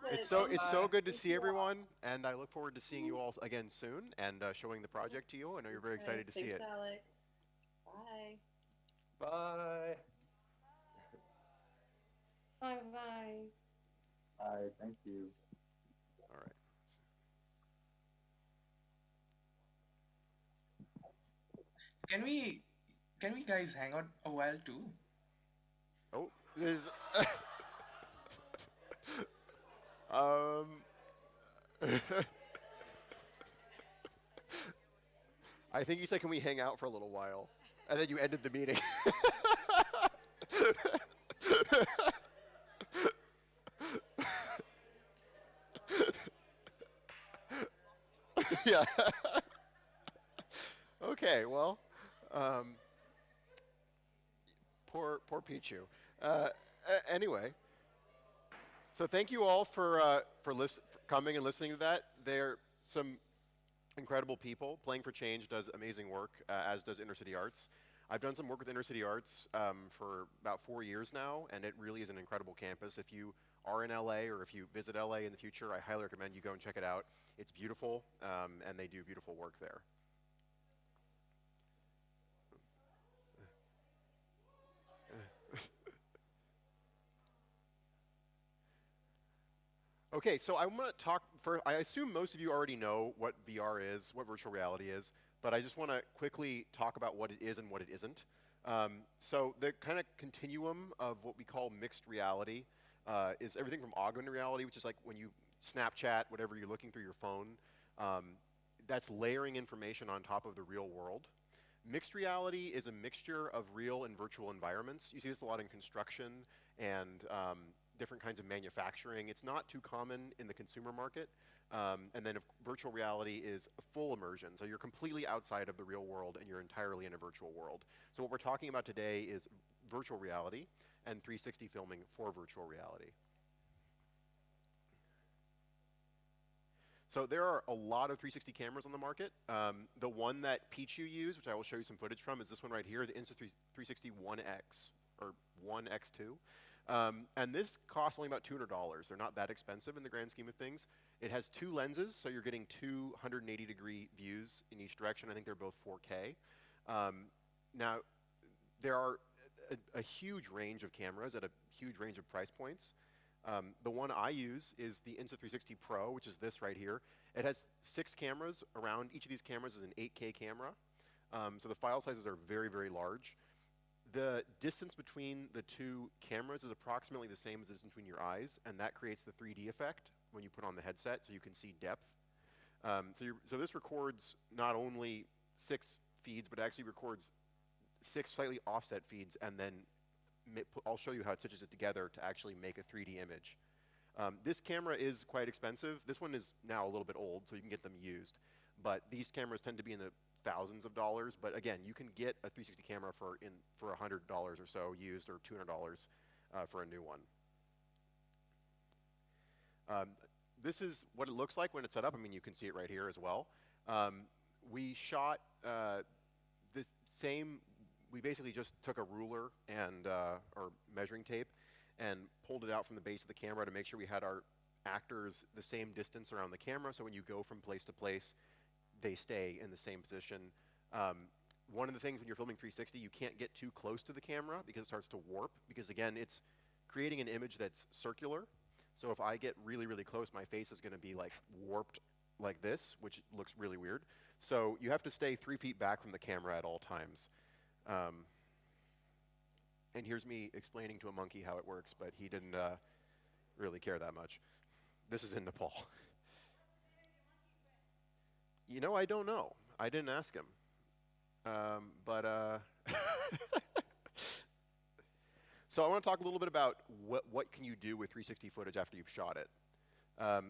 It's so good to see everyone, and I look forward to seeing you all again soon and showing the project to you. I know you're very excited to see it. Thanks, Alex. Bye. Bye. Bye bye. Bye. Thank you. All right. Can we guys hang out a while too? Oh, this. um. I think you said, "Can we hang out for a little while?" And then you ended the meeting. Yeah. Okay. Well, um, poor Pichu. Anyway, so thank you all for for coming and listening to that. They're some incredible people. Playing for Change does amazing work, as does Inner City Arts. I've done some work with Inner City Arts for about 4 years now, and it really is an incredible campus. If you are in LA or if you visit LA in the future, I highly recommend you go and check it out. It's beautiful, and they do beautiful work there. Okay, so I want to talk for. I assume most of you already know what VR is, what virtual reality is, but I just want to quickly talk about what it is and what it isn't. So the kind of continuum of what we call mixed reality is everything from augmented reality, which is like when you Snapchat, whatever you're looking through your phone, that's layering information on top of the real world. Mixed reality is a mixture of real and virtual environments. You see this a lot in construction and different kinds of manufacturing. It's not too common in the consumer market. And then virtual reality is a full immersion. So you're completely outside of the real world and you're entirely in a virtual world. So what we're talking about today is virtual reality and 360 filming for virtual reality. So there are a lot of 360 cameras on the market. The one that Pichu used, which I will show you some footage from, is this one right here, the Insta360 1X, or 1X2. And this costs only about $200. They're not that expensive in the grand scheme of things. It has 2 lenses, so you're getting 280-degree views in each direction. I think they're both 4K. Now, there are a huge range of cameras at a huge range of price points. The one I use is the Insta360 Pro, which is this right here. It has 6 cameras around. Each of these cameras is an 8K camera. So the file sizes are very, very large. The distance between the 2 cameras is approximately the same as the distance between your eyes, and that creates the 3D effect when you put on the headset, so you can see depth. So this records not only 6 feeds, but actually records 6 slightly offset feeds, and then I'll show you how it stitches it together to actually make a 3D image. This camera is quite expensive. This one is now a little bit old, so you can get them used. But these cameras tend to be in the thousands of dollars. But again, you can get a 360 camera for $100 or so used, or $200 for a new one. This is what it looks like when it's set up. I mean, you can see it right here as well. We shot this same. We basically just took a ruler and or measuring tape and pulled it out from the base of the camera to make sure we had our actors the same distance around the camera, so when you go from place to place, they stay in the same position. One of the things when you're filming 360, you can't get too close to the camera because it starts to warp, because again, it's creating an image that's circular. So if I get really, really close, my face is gonna be like warped like this, which looks really weird. So you have to stay 3 feet back from the camera at all times. And here's me explaining to a monkey how it works, but he didn't really care that much. This is in Nepal. You know, I don't know. I didn't ask him. So I want to talk a little bit about what can you do with 360 footage after you've shot it.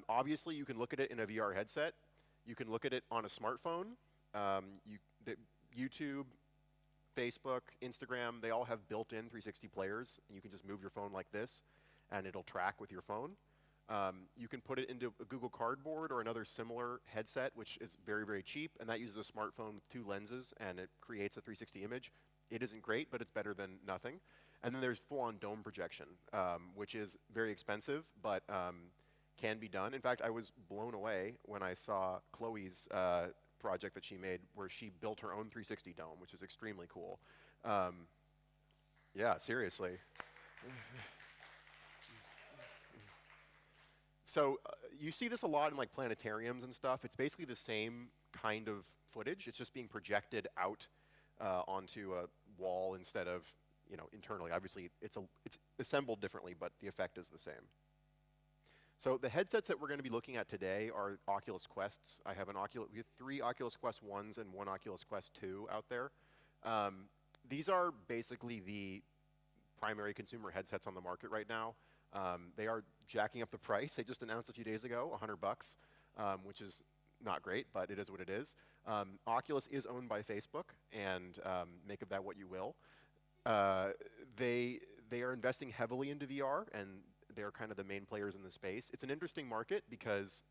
Obviously, you can look at it in a VR headset. You can look at it on a smartphone. YouTube, Facebook, Instagram, they all have built-in 360 players, and you can just move your phone like this, and it'll track with your phone. You can put it into a Google Cardboard or another similar headset, which is very, very cheap, and that uses a smartphone with 2 lenses, and it creates a 360 image. It isn't great, but it's better than nothing. And then there's full-on dome projection, which is very expensive, but can be done. In fact, I was blown away when I saw Chloe's project that she made, where she built her own 360 dome, which is extremely cool. Yeah, seriously. So you see this a lot in like planetariums and stuff. It's basically the same kind of footage. It's just being projected out onto a wall instead of, you know, internally. Obviously, it's assembled differently, but the effect is the same. So the headsets that we're going to be looking at today are Oculus Quests. We have 3 Oculus Quest 1s and 1 Oculus Quest 2 out there. These are basically the primary consumer headsets on the market right now. They are jacking up the price. They just announced a few days ago, $100, which is not great, but it is what it is. Oculus is owned by Facebook, and make of that what you will. They are investing heavily into VR, and they're kind of the main players in the space. It's an interesting market because,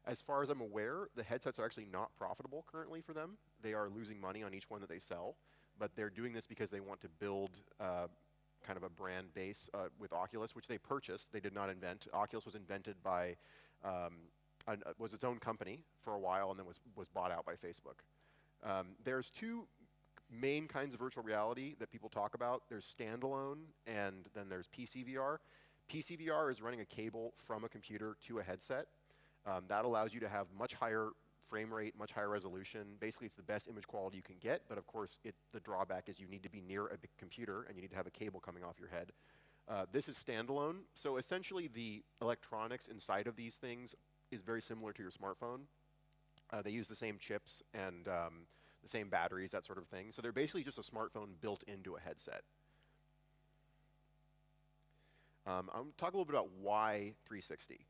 as far as I'm aware, the headsets are actually not profitable currently for them. They are losing money on each one that they sell, but they're doing this because they want to build kind of a brand base with Oculus, which they purchased. They did not invent. Oculus was invented by, was its own company for a while, and then was bought out by Facebook. There's 2 main kinds of virtual reality that people talk about. There's standalone, and then there's PC VR. PC VR is running a cable from a computer to a headset. That allows you to have much higher frame rate, much higher resolution. Basically, it's the best image quality you can get, but of course, the drawback is you need to be near a big computer, and you need to have a cable coming off your head. This is standalone, so essentially the electronics inside of these things is very similar to your smartphone. They use the same chips and the same batteries, that sort of thing. So they're basically just a smartphone built into a headset. I'm going to talk a little bit about why 360.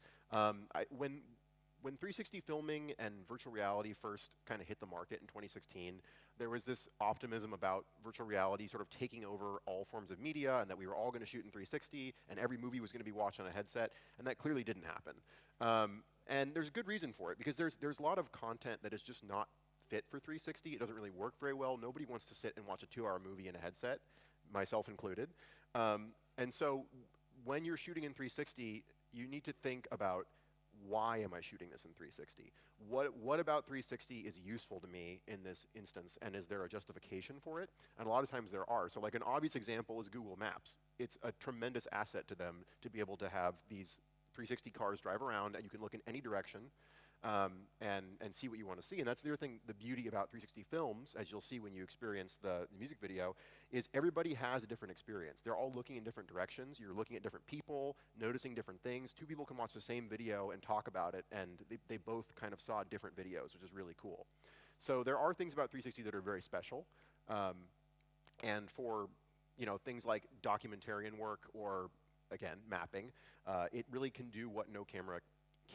When 360 filming and virtual reality first kind of hit the market in 2016, there was this optimism about virtual reality sort of taking over all forms of media, and that we were all going to shoot in 360, and every movie was going to be watched on a headset, and that clearly didn't happen. And there's a good reason for it, because there's a lot of content that is just not fit for 360. It doesn't really work very well. Nobody wants to sit and watch a 2-hour movie in a headset, myself included. And so when you're shooting in 360, you need to think about, why am I shooting this in 360? What about 360 is useful to me in this instance, and is there a justification for it? And a lot of times there are. So like an obvious example is Google Maps. It's a tremendous asset to them to be able to have these 360 cars drive around, and you can look in any direction and see what you want to see. And that's the other thing, the beauty about 360 films, as you'll see when you experience the music video, is everybody has a different experience. They're all looking in different directions. You're looking at different people, noticing different things. 2 people can watch the same video and talk about it, and they both kind of saw different videos, which is really cool. So there are things about 360 that are very special. And for things like documentarian work or, again, mapping, it really can do what no camera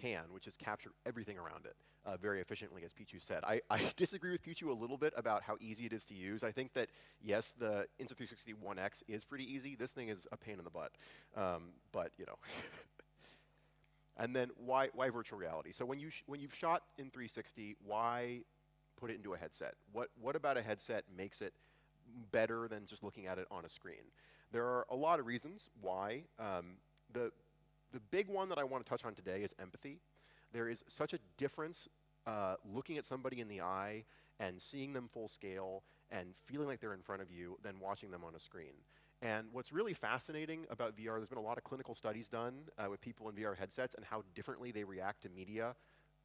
can, which is capture everything around it very efficiently, as Pichu said. I disagree with Pichu a little bit about how easy it is to use. I think that, yes, the Insta360 One X is pretty easy. This thing is a pain in the butt, but, And then why virtual reality? So when you've shot in 360, why put it into a headset? What about a headset makes it better than just looking at it on a screen? There are a lot of reasons why. The big one that I want to touch on today is empathy. There is such a difference looking at somebody in the eye and seeing them full scale and feeling like they're in front of you than watching them on a screen. And what's really fascinating about VR, there's been a lot of clinical studies done with people in VR headsets and how differently they react to media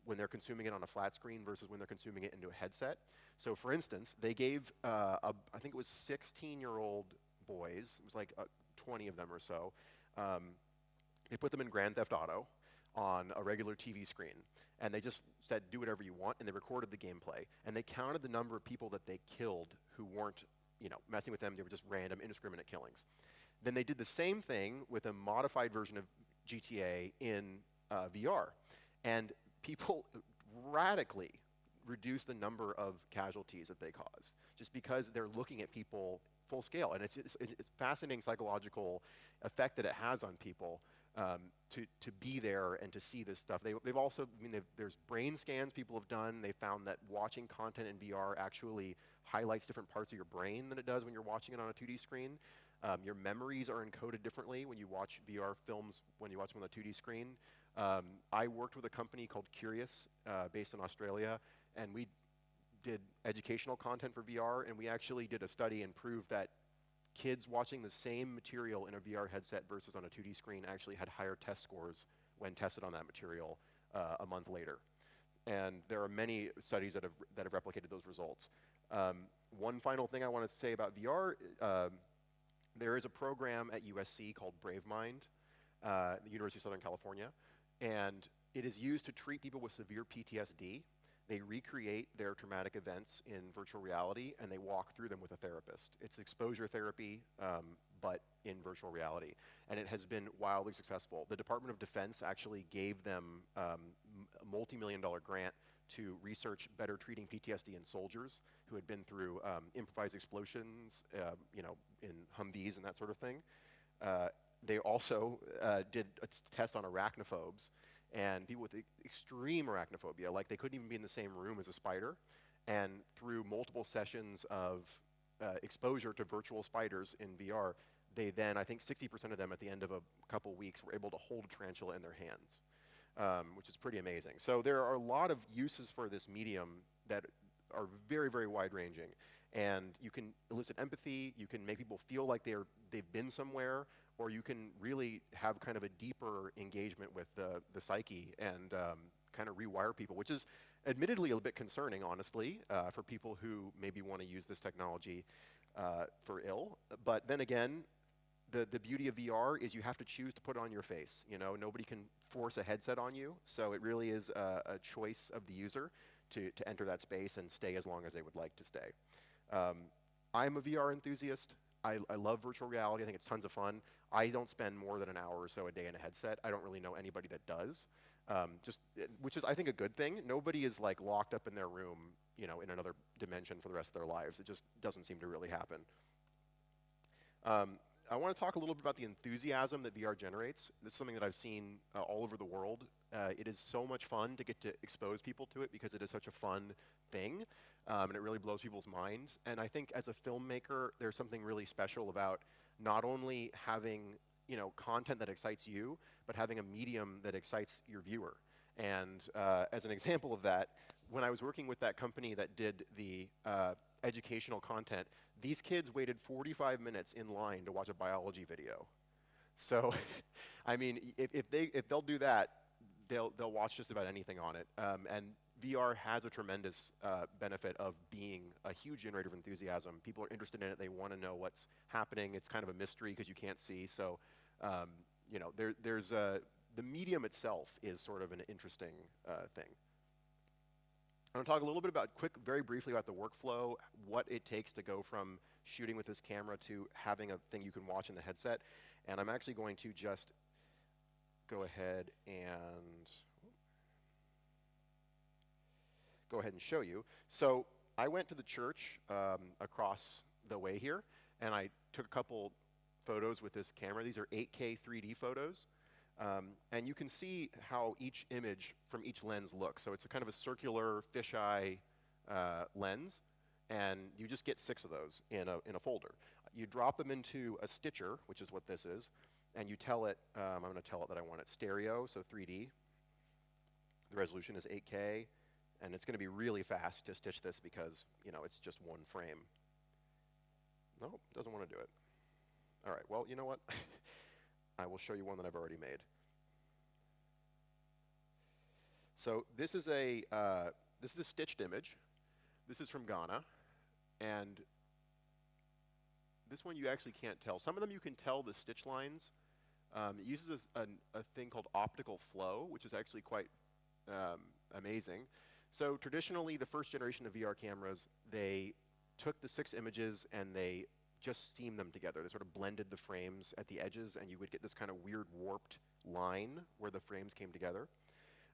when they're consuming it on a flat screen versus when they're consuming it into a headset. So for instance, they gave, I think it was 16-year-old boys, it was like 20 of them or so, they put them in Grand Theft Auto on a regular TV screen, and they just said, do whatever you want, and they recorded the gameplay, and they counted the number of people that they killed who weren't, messing with them. They were just random, indiscriminate killings. Then they did the same thing with a modified version of GTA in VR, and people radically reduced the number of casualties that they caused, just because they're looking at people full scale, and it's fascinating psychological effect that it has on people. To be there and to see this stuff. They've also, there's brain scans people have done. They found that watching content in VR actually highlights different parts of your brain than it does when you're watching it on a 2D screen. Your memories are encoded differently when you watch VR films when you watch them on a 2D screen. I worked with a company called Curious, based in Australia, and we did educational content for VR, and we actually did a study and proved that kids watching the same material in a VR headset versus on a 2D screen actually had higher test scores when tested on that material a month later. And there are many studies that have replicated those results. One final thing I want to say about VR, there is a program at USC called BraveMind, the University of Southern California, and it is used to treat people with severe PTSD. They recreate their traumatic events in virtual reality, and they walk through them with a therapist. It's exposure therapy, but in virtual reality, and it has been wildly successful. The Department of Defense actually gave them a multi-million-dollar grant to research better treating PTSD in soldiers who had been through improvised explosions, in Humvees and that sort of thing. They also did a test on arachnophobes and people with extreme arachnophobia, like they couldn't even be in the same room as a spider. And through multiple sessions of exposure to virtual spiders in VR, they then, I think 60% of them at the end of a couple weeks were able to hold a tarantula in their hands, which is pretty amazing. So there are a lot of uses for this medium that are very, very wide-ranging. And you can elicit empathy, you can make people feel like they've been somewhere, or you can really have kind of a deeper engagement with the psyche and kind of rewire people, which is admittedly a bit concerning, honestly, for people who maybe want to use this technology for ill. But then again, the beauty of VR is you have to choose to put it on your face. You know, nobody can force a headset on you, so it really is a choice of the user to enter that space and stay as long as they would like to stay. I'm a VR enthusiast. I love virtual reality. I think it's tons of fun. I don't spend more than an hour or so a day in a headset. I don't really know anybody that does, which is, I think, a good thing. Nobody is like locked up in their room, you know, in another dimension for the rest of their lives. It just doesn't seem to really happen. I want to talk a little bit about the enthusiasm that VR generates. This is something that I've seen all over the world. It is so much fun to get to expose people to it because it is such a fun thing, and it really blows people's minds. And I think as a filmmaker, there's something really special about not only having, you know, content that excites you, but having a medium that excites your viewer. And as an example of that, when I was working with that company that did the educational content, these kids waited 45 minutes in line to watch a biology video. So, I mean, if they'll do that, they'll watch just about anything on it. And VR has a tremendous benefit of being a huge generator of enthusiasm. People are interested in it. They want to know what's happening. It's kind of a mystery because you can't see. So, you know, the medium itself is sort of an interesting thing. I'm going to talk a little bit about, very briefly about the workflow, what it takes to go from shooting with this camera to having a thing you can watch in the headset. And I'm actually going to just go ahead and show you. So I went to the church across the way here, and I took a couple photos with this camera. These are 8K 3D photos. And you can see how each image from each lens looks. So it's a kind of a circular fisheye lens, and you just get 6 of those in a folder. You drop them into a stitcher, which is what this is, and you tell it, I'm going to tell it that I want it stereo, so 3D. The resolution is 8K, and it's going to be really fast to stitch this because, you know, it's just one frame. Nope, doesn't want to do it. All right, well, you know what? I will show you one that I've already made. So this is a stitched image. This is from Ghana, and this one you actually can't tell. Some of them you can tell the stitch lines. It uses a thing called optical flow, which is actually quite amazing. So traditionally, the first generation of VR cameras, they took the 6 images and they just seamed them together. They sort of blended the frames at the edges, and you would get this kind of weird warped line where the frames came together.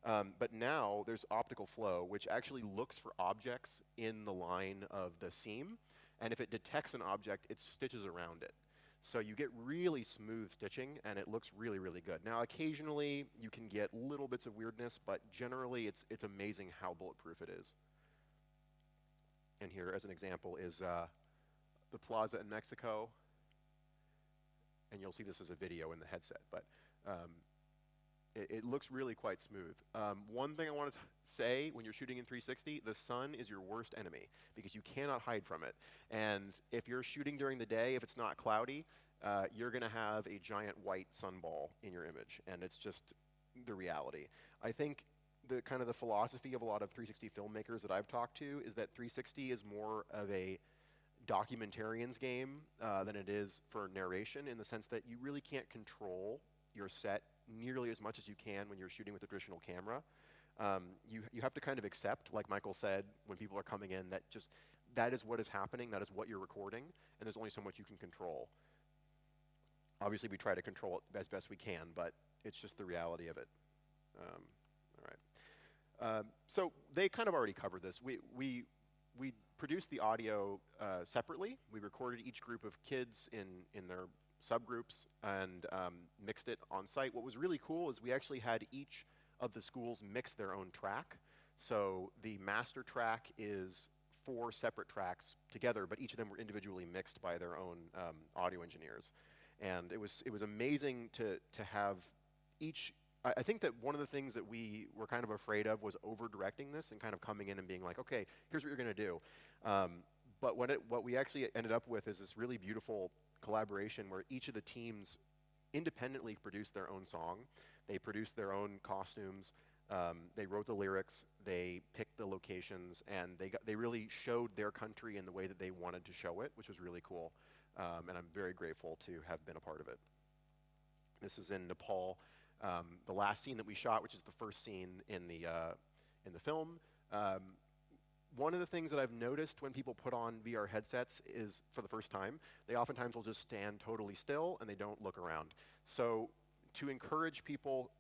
But now there's optical flow, which actually looks for objects in the line of the seam, and if it detects an object, it stitches around it. So you get really smooth stitching, and it looks really, really good. Now, occasionally, you can get little bits of weirdness, but generally, it's amazing how bulletproof it is. And here, as an example, is the plaza in Mexico, and you'll see this as a video in the headset, but it looks really quite smooth. One thing I want to say, when you're shooting in 360, the sun is your worst enemy because you cannot hide from it. And if you're shooting during the day, if it's not cloudy, you're going to have a giant white sunball in your image, and it's just the reality. I think the kind of the philosophy of a lot of 360 filmmakers that I've talked to is that 360 is more of a documentarian's game than it is for narration, in the sense that you really can't control your set nearly as much as you can when you're shooting with a traditional camera. You have to kind of accept, like Michael said, when people are coming in, that just that is what is happening, that is what you're recording, and there's only so much you can control. Obviously, we try to control it as best we can, but it's just the reality of it. All right. So they kind of already covered this. We produced the audio separately. We recorded each group of kids in their subgroups and mixed it on site. What was really cool is we actually had each of the schools mix their own track. So the master track is 4 separate tracks together, but each of them were individually mixed by their own audio engineers. And it was amazing to have each. I think that one of the things that we were kind of afraid of was over-directing this and kind of coming in and being like, okay, here's what you're going to do. But what we actually ended up with is this really beautiful collaboration where each of the teams independently produced their own song. They produced their own costumes. They wrote the lyrics. They picked the locations, and they really showed their country in the way that they wanted to show it, which was really cool. And I'm very grateful to have been a part of it. This is in Nepal. The last scene that we shot, which is the first scene in the film. One of the things that I've noticed when people put on VR headsets is, for the first time, they oftentimes will just stand totally still and they don't look around. So to encourage people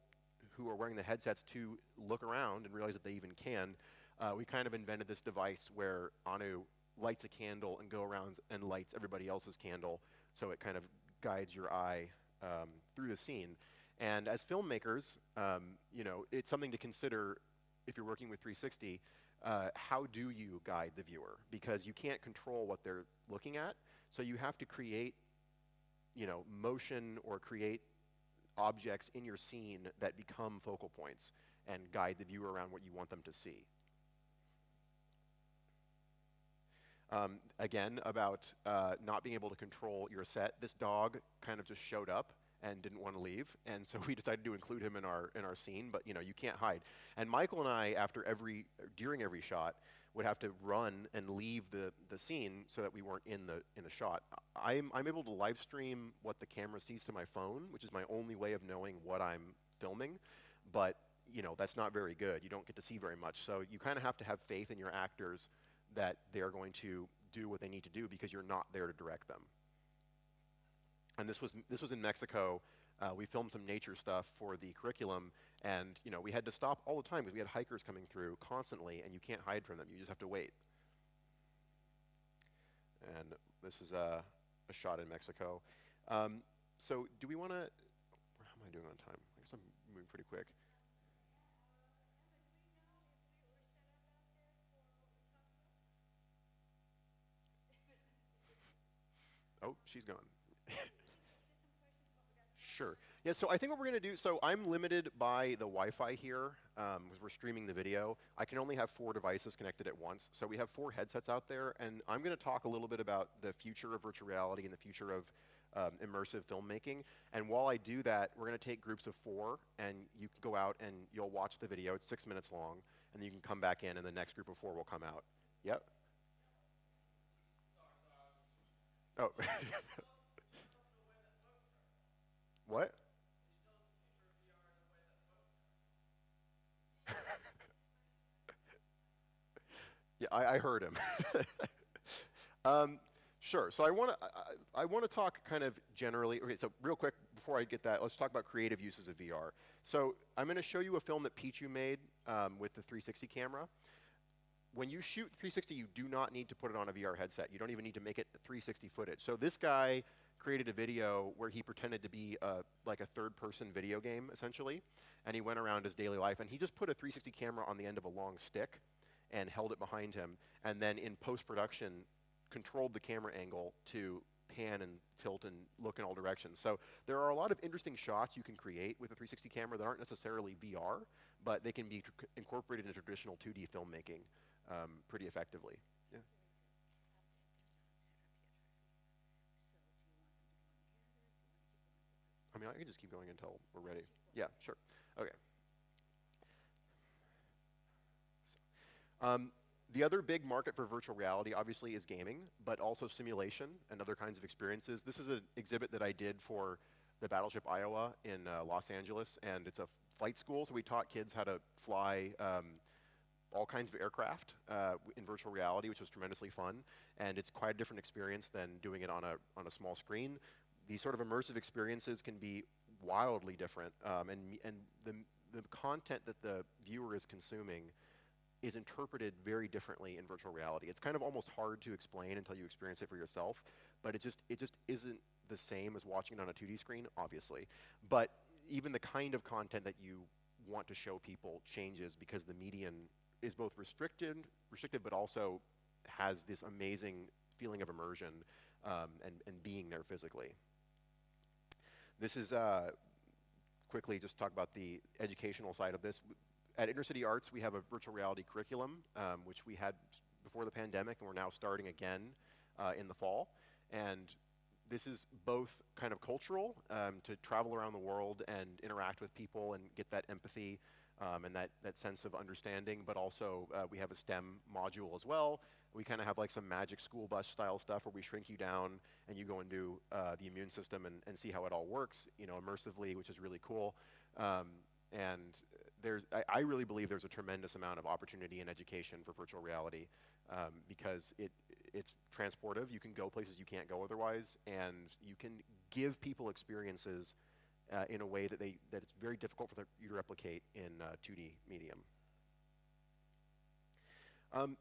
who are wearing the headsets to look around and realize that they even can, we kind of invented this device where Anu lights a candle and go around and lights everybody else's candle, so it kind of guides your eye through the scene. And as filmmakers, you know, it's something to consider if you're working with 360. How do you guide the viewer? Because you can't control what they're looking at, so you have to create, you know, motion or create objects in your scene that become focal points and guide the viewer around what you want them to see. Again, about not being able to control your set, this dog kind of just showed up and didn't want to leave, and so we decided to include him in our scene, but you know, you can't hide. And Michael and I, during every shot, would have to run and leave the scene so that we weren't in the shot. I'm able to live stream what the camera sees to my phone, which is my only way of knowing what I'm filming, but you know, that's not very good. You don't get to see very much, so you kind of have to have faith in your actors that they're going to do what they need to do because you're not there to direct them. And this was in Mexico. We filmed some nature stuff for the curriculum, and you know, we had to stop all the time because we had hikers coming through constantly, and you can't hide from them. You just have to wait. And this is a shot in Mexico. So do we want to? How am I doing on time? I guess I'm moving pretty quick. Oh, she's gone. Sure. Yeah, so I think what we're going to do, so I'm limited by the Wi-Fi here because we're streaming the video. I can only have 4 devices connected at once. So we have 4 headsets out there, and I'm going to talk a little bit about the future of virtual reality and the future of immersive filmmaking. And while I do that, we're going to take groups of 4, and you can go out and you'll watch the video. It's 6 minutes long, and then you can come back in, and the next group of 4 will come out. Yep. Oh. What? Yeah, I heard him. Sure. So I want to talk kind of generally. Okay, so real quick before I get that, let's talk about creative uses of VR. So I'm going to show you a film that Pichu made with the 360 camera. When you shoot 360, you do not need to put it on a VR headset. You don't even need to make it 360 footage. So this guy created a video where he pretended to be like a third-person video game, essentially, and he went around his daily life, and he just put a 360 camera on the end of a long stick and held it behind him, and then in post-production controlled the camera angle to pan and tilt and look in all directions. So there are a lot of interesting shots you can create with a 360 camera that aren't necessarily VR, but they can be incorporated into traditional 2D filmmaking pretty effectively. Yeah. I mean, I can just keep going until we're ready. Yeah, sure. Okay. The other big market for virtual reality obviously is gaming, but also simulation and other kinds of experiences. This is an exhibit that I did for the Battleship Iowa in Los Angeles, and it's a flight school, so we taught kids how to fly all kinds of aircraft in virtual reality, which was tremendously fun, and it's quite a different experience than doing it on a small screen. These sort of immersive experiences can be wildly different, and the content that the viewer is consuming is interpreted very differently in virtual reality. It's kind of almost hard to explain until you experience it for yourself, but it just isn't the same as watching it on a 2D screen, obviously. But even the kind of content that you want to show people changes because the medium is both restricted, but also has this amazing feeling of immersion and being there physically. This is quickly just talk about the educational side of this. At Inter-City Arts, we have a virtual reality curriculum, which we had before the pandemic, and we're now starting again in the fall. And this is both kind of cultural, to travel around the world and interact with people and get that empathy and that sense of understanding, but also we have a STEM module as well. We kind of have like some magic school bus style stuff where we shrink you down and you go and do the immune system and see how it all works, immersively, which is really cool. And I really believe there's a tremendous amount of opportunity in education for virtual reality because it's transportive. You can go places you can't go otherwise, and you can give people experiences in a way that it's very difficult for you to replicate in 2D medium.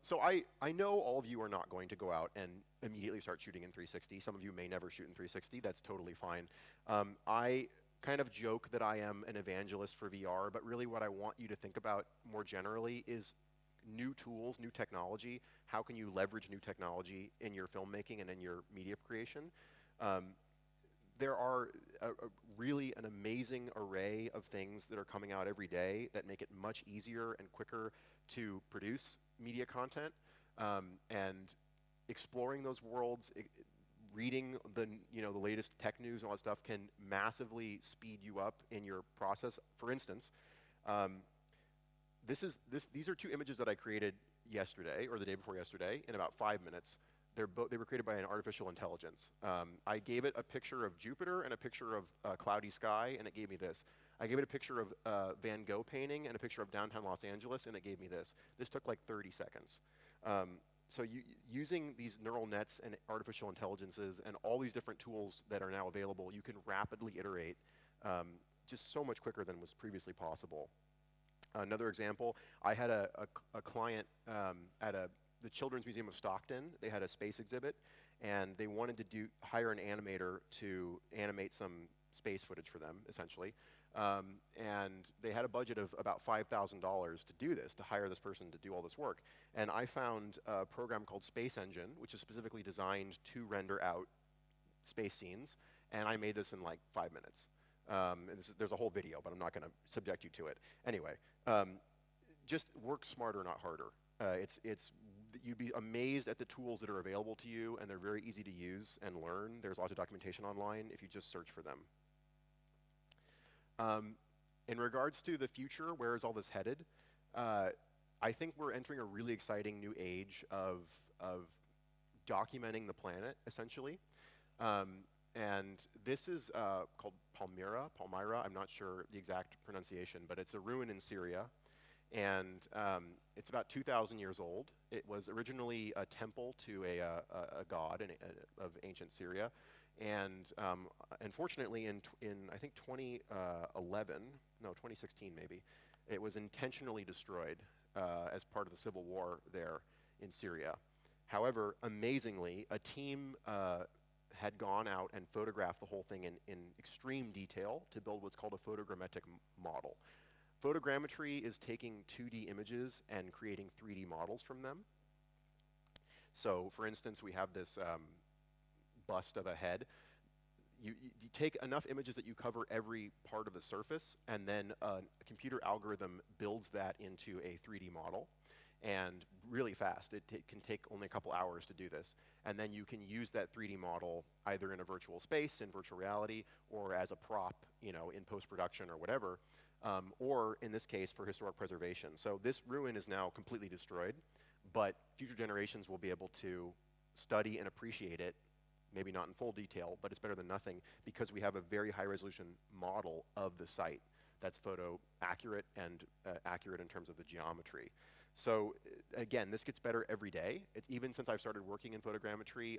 So I know all of you are not going to go out and immediately start shooting in 360. Some of you may never shoot in 360. That's totally fine. I kind of joke that I am an evangelist for VR, but really what I want you to think about more generally is new tools, new technology. How can you leverage new technology in your filmmaking and in your media creation? There are really an amazing array of things that are coming out every day that make it much easier and quicker to produce media content, and exploring those worlds, reading the latest tech news and all that stuff can massively speed you up in your process. For instance, these are two images that I created yesterday or the day before yesterday in about 5 minutes. They were created by an artificial intelligence. I gave it a picture of Jupiter and a picture of cloudy sky, and it gave me this. I gave it a picture of Van Gogh painting and a picture of downtown Los Angeles, and it gave me this. This took like 30 seconds. So using these neural nets and artificial intelligences and all these different tools that are now available, you can rapidly iterate just so much quicker than was previously possible. Another example, I had a client at the Children's Museum of Stockton. They had a space exhibit, and they wanted to hire an animator to animate some space footage for them, essentially. And they had a budget of about $5,000 to do this, to hire this person to do all this work. And I found a program called Space Engine, which is specifically designed to render out space scenes, and I made this in like 5 minutes. And there's a whole video, but I'm not going to subject you to it. Anyway, just work smarter, not harder. You'd be amazed at the tools that are available to you, and they're very easy to use and learn. There's lots of documentation online if you just search for them. In regards to the future, where is all this headed? I think we're entering a really exciting new age of documenting the planet, essentially. And this is called Palmyra. I'm not sure the exact pronunciation, but it's a ruin in Syria. And it's about 2,000 years old. It was originally a temple to a god of ancient Syria. And unfortunately, in I think 2016 maybe, it was intentionally destroyed as part of the civil war there in Syria. However, amazingly, a team had gone out and photographed the whole thing in extreme detail to build what's called a photogrammetric model. Photogrammetry is taking 2D images and creating 3D models from them. So, for instance, we have this bust of a head. You take enough images that you cover every part of the surface, and then a computer algorithm builds that into a 3D model, and really fast. It can take only a couple hours to do this. And then you can use that 3D model either in a virtual space, in virtual reality, or as a prop, in post-production or whatever, or in this case, for historic preservation. So this ruin is now completely destroyed, but future generations will be able to study and appreciate it, maybe not in full detail, but it's better than nothing because we have a very high resolution model of the site that's photo accurate and accurate in terms of the geometry. So again, this gets better every day. It's even since I've started working in photogrammetry,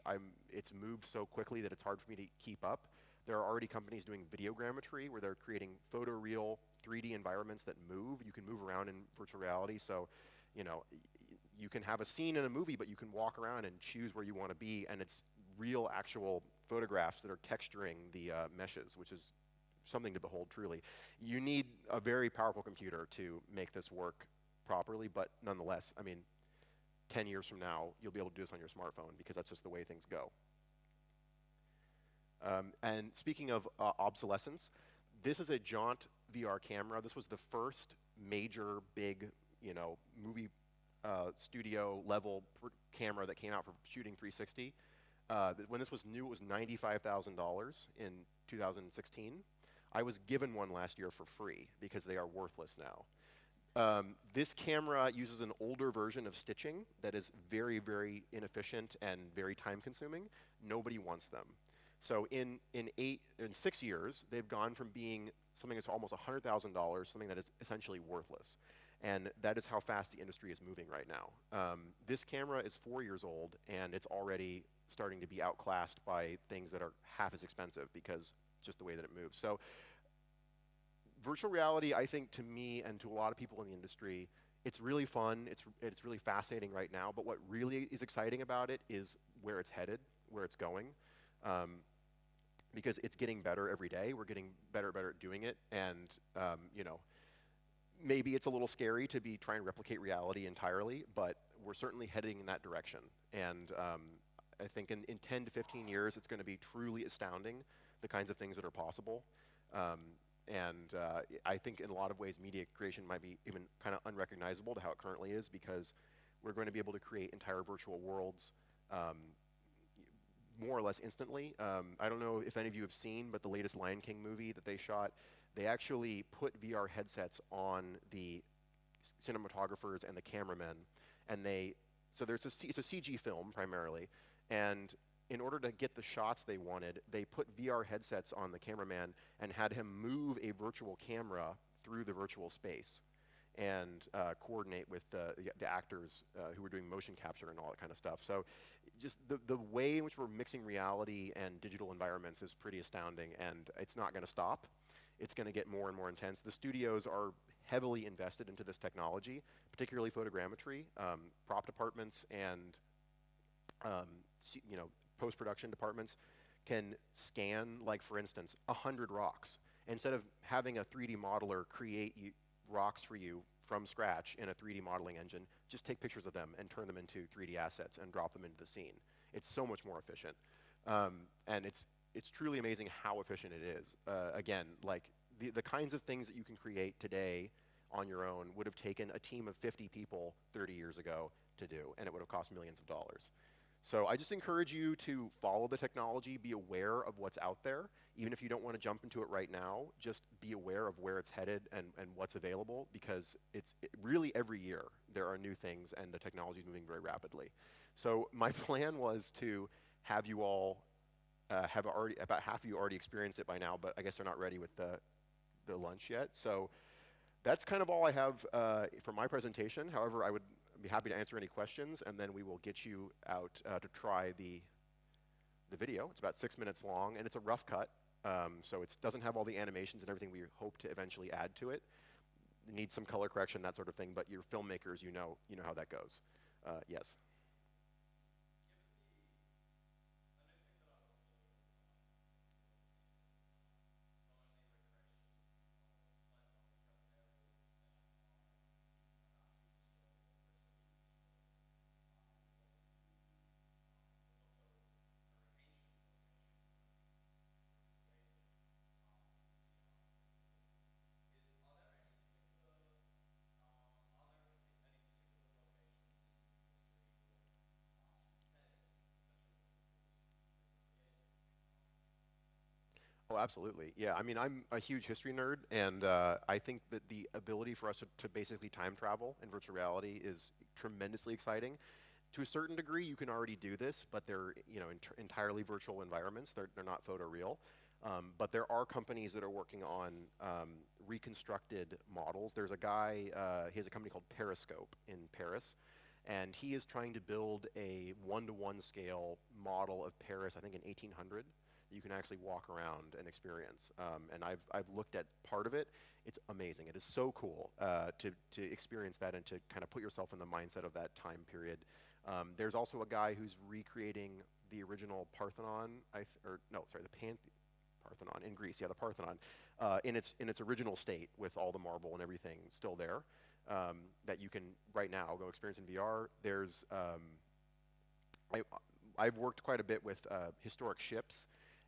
it's moved so quickly that it's hard for me to keep up. There are already companies doing videogrammetry where they're creating photoreal 3D environments that move. You can move around in virtual reality. So, you know, you can have a scene in a movie, but you can walk around and choose where you want to be, and it's real, actual photographs that are texturing the meshes, which is something to behold, truly. You need a very powerful computer to make this work properly, but nonetheless, I mean, 10 years from now, you'll be able to do this on your smartphone because that's just the way things go. And speaking of obsolescence, this is a Jaunt VR camera. This was the first major big, you know, movie studio level camera that came out for shooting 360. When this was new, it was $95,000 in 2016. I was given one last year for free because they are worthless now. This camera uses an older version of stitching that is very, very inefficient and very time consuming. Nobody wants them. So in 6 years, they've gone from being something that's almost $100,000, something that is essentially worthless. And that is how fast the industry is moving right now. This camera is 4 years old, and it's already starting to be outclassed by things that are half as expensive because just the way that it moves. So virtual reality, I think, to me and to a lot of people in the industry, it's really fun, it's really fascinating right now, but what really is exciting about it is where it's headed, where it's going. Because it's getting better every day. We're getting better and better at doing it. And, you know, maybe it's a little scary to be trying to replicate reality entirely, but we're certainly heading in that direction. And I think in 10 to 15 years, it's going to be truly astounding, the kinds of things that are possible. I think in a lot of ways, media creation might be even kind of unrecognizable to how it currently is, because we're going to be able to create entire virtual worlds more or less instantly. I don't know if any of you have seen, but the latest Lion King movie that they shot, they actually put VR headsets on the cinematographers and the cameramen, and so it's a CG film primarily, and in order to get the shots they wanted, they put VR headsets on the cameraman and had him move a virtual camera through the virtual space and coordinate with the actors who were doing motion capture and all that kind of stuff. So just the way in which we're mixing reality and digital environments is pretty astounding, and it's not going to stop. It's going to get more and more intense. The studios are heavily invested into this technology, particularly photogrammetry. Prop departments and you know, post-production departments can scan, like for instance, 100 rocks. Instead of having a 3D modeler create rocks for you from scratch in a 3D modeling engine, just take pictures of them and turn them into 3D assets and drop them into the scene. It's so much more efficient. And it's truly amazing how efficient it is. Again, like the kinds of things that you can create today on your own would have taken a team of 50 people 30 years ago to do, and it would have cost millions of dollars. So I just encourage you to follow the technology, be aware of what's out there. Even if you don't want to jump into it right now, just be aware of where it's headed and what's available, because really every year there are new things and the technology is moving very rapidly. So my plan was to have you all about half of you already experienced it by now, but I guess they're not ready with the lunch yet. So that's kind of all I have for my presentation. However, I would be happy to answer any questions, and then we will get you out to try the video. It's about 6 minutes long, and it's a rough cut, so it doesn't have all the animations and everything we hope to eventually add to it. It needs some color correction, that sort of thing, but you're filmmakers, you know how that goes. Yes. Oh, absolutely. Yeah, I mean, I'm a huge history nerd, and I think that the ability for us to basically time travel in virtual reality is tremendously exciting. To a certain degree, you can already do this, but they're entirely virtual environments. They're not photoreal. But there are companies that are working on reconstructed models. There's a guy, he has a company called Periscope in Paris, and he is trying to build a one-to-one scale model of Paris, I think in 1800, that you can actually walk around and experience. And I've looked at part of it. It's amazing. It is so cool to experience that and to kind of put yourself in the mindset of that time period. There's also a guy who's recreating the original Parthenon, the Parthenon in Greece, yeah, the Parthenon, in its original state with all the marble and everything still there, that you can right now go experience in VR. There's, I've worked quite a bit with historic ships,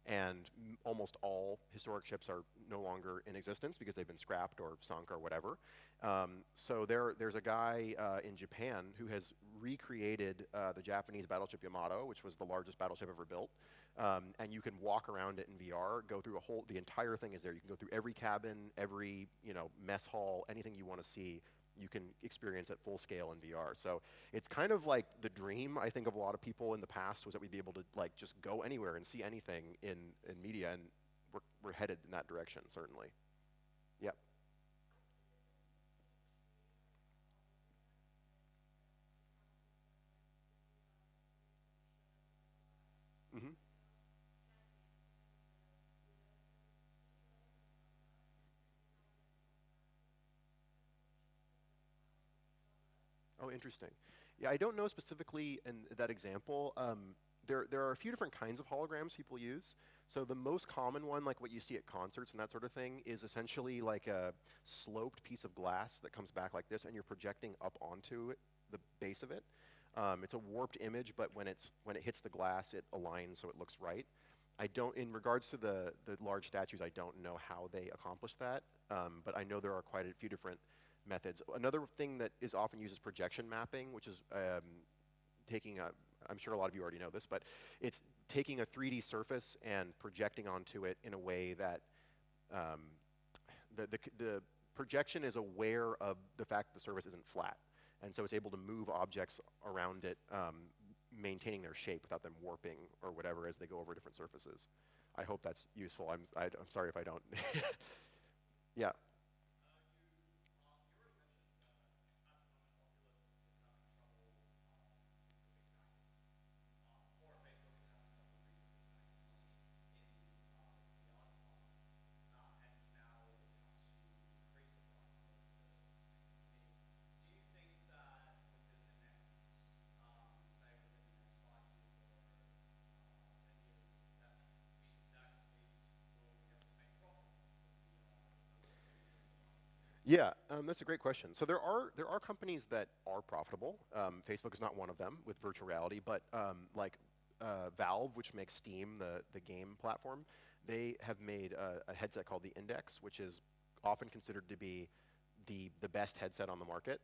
and almost all historic ships are no longer in existence because they've been scrapped or sunk or whatever. So there's a guy in Japan who has recreated the Japanese battleship Yamato, which was the largest battleship ever built. And you can walk around it in VR, go through the entire thing is there. You can go through every cabin, every mess hall, anything you want to see, you can experience at full scale in VR. So it's kind of like the dream, I think, of a lot of people in the past was that we'd be able to like just go anywhere and see anything in media, and we're headed in that direction, certainly. Yep. Mm-hmm. Oh, interesting. Yeah, I don't know specifically in that example. There are a few different kinds of holograms people use. So the most common one, like what you see at concerts and that sort of thing, is essentially like a sloped piece of glass that comes back like this, and you're projecting up onto it, the base of it. It's a warped image, but when it hits the glass, it aligns so it looks right. In regards to the large statues, I don't know how they accomplish that, but I know there are quite a few different methods. Another thing that is often used is projection mapping, which is I'm sure a lot of you already know this, but it's taking a 3D surface and projecting onto it in a way that the projection is aware of the fact that the surface isn't flat. And so it's able to move objects around it, maintaining their shape without them warping or whatever as they go over different surfaces. I hope that's useful. I'm sorry if I don't. Yeah. Yeah, that's a great question. So there are companies that are profitable. Facebook is not one of them with virtual reality, but like Valve, which makes Steam, the game platform, they have made a headset called the Index, which is often considered to be the best headset on the market.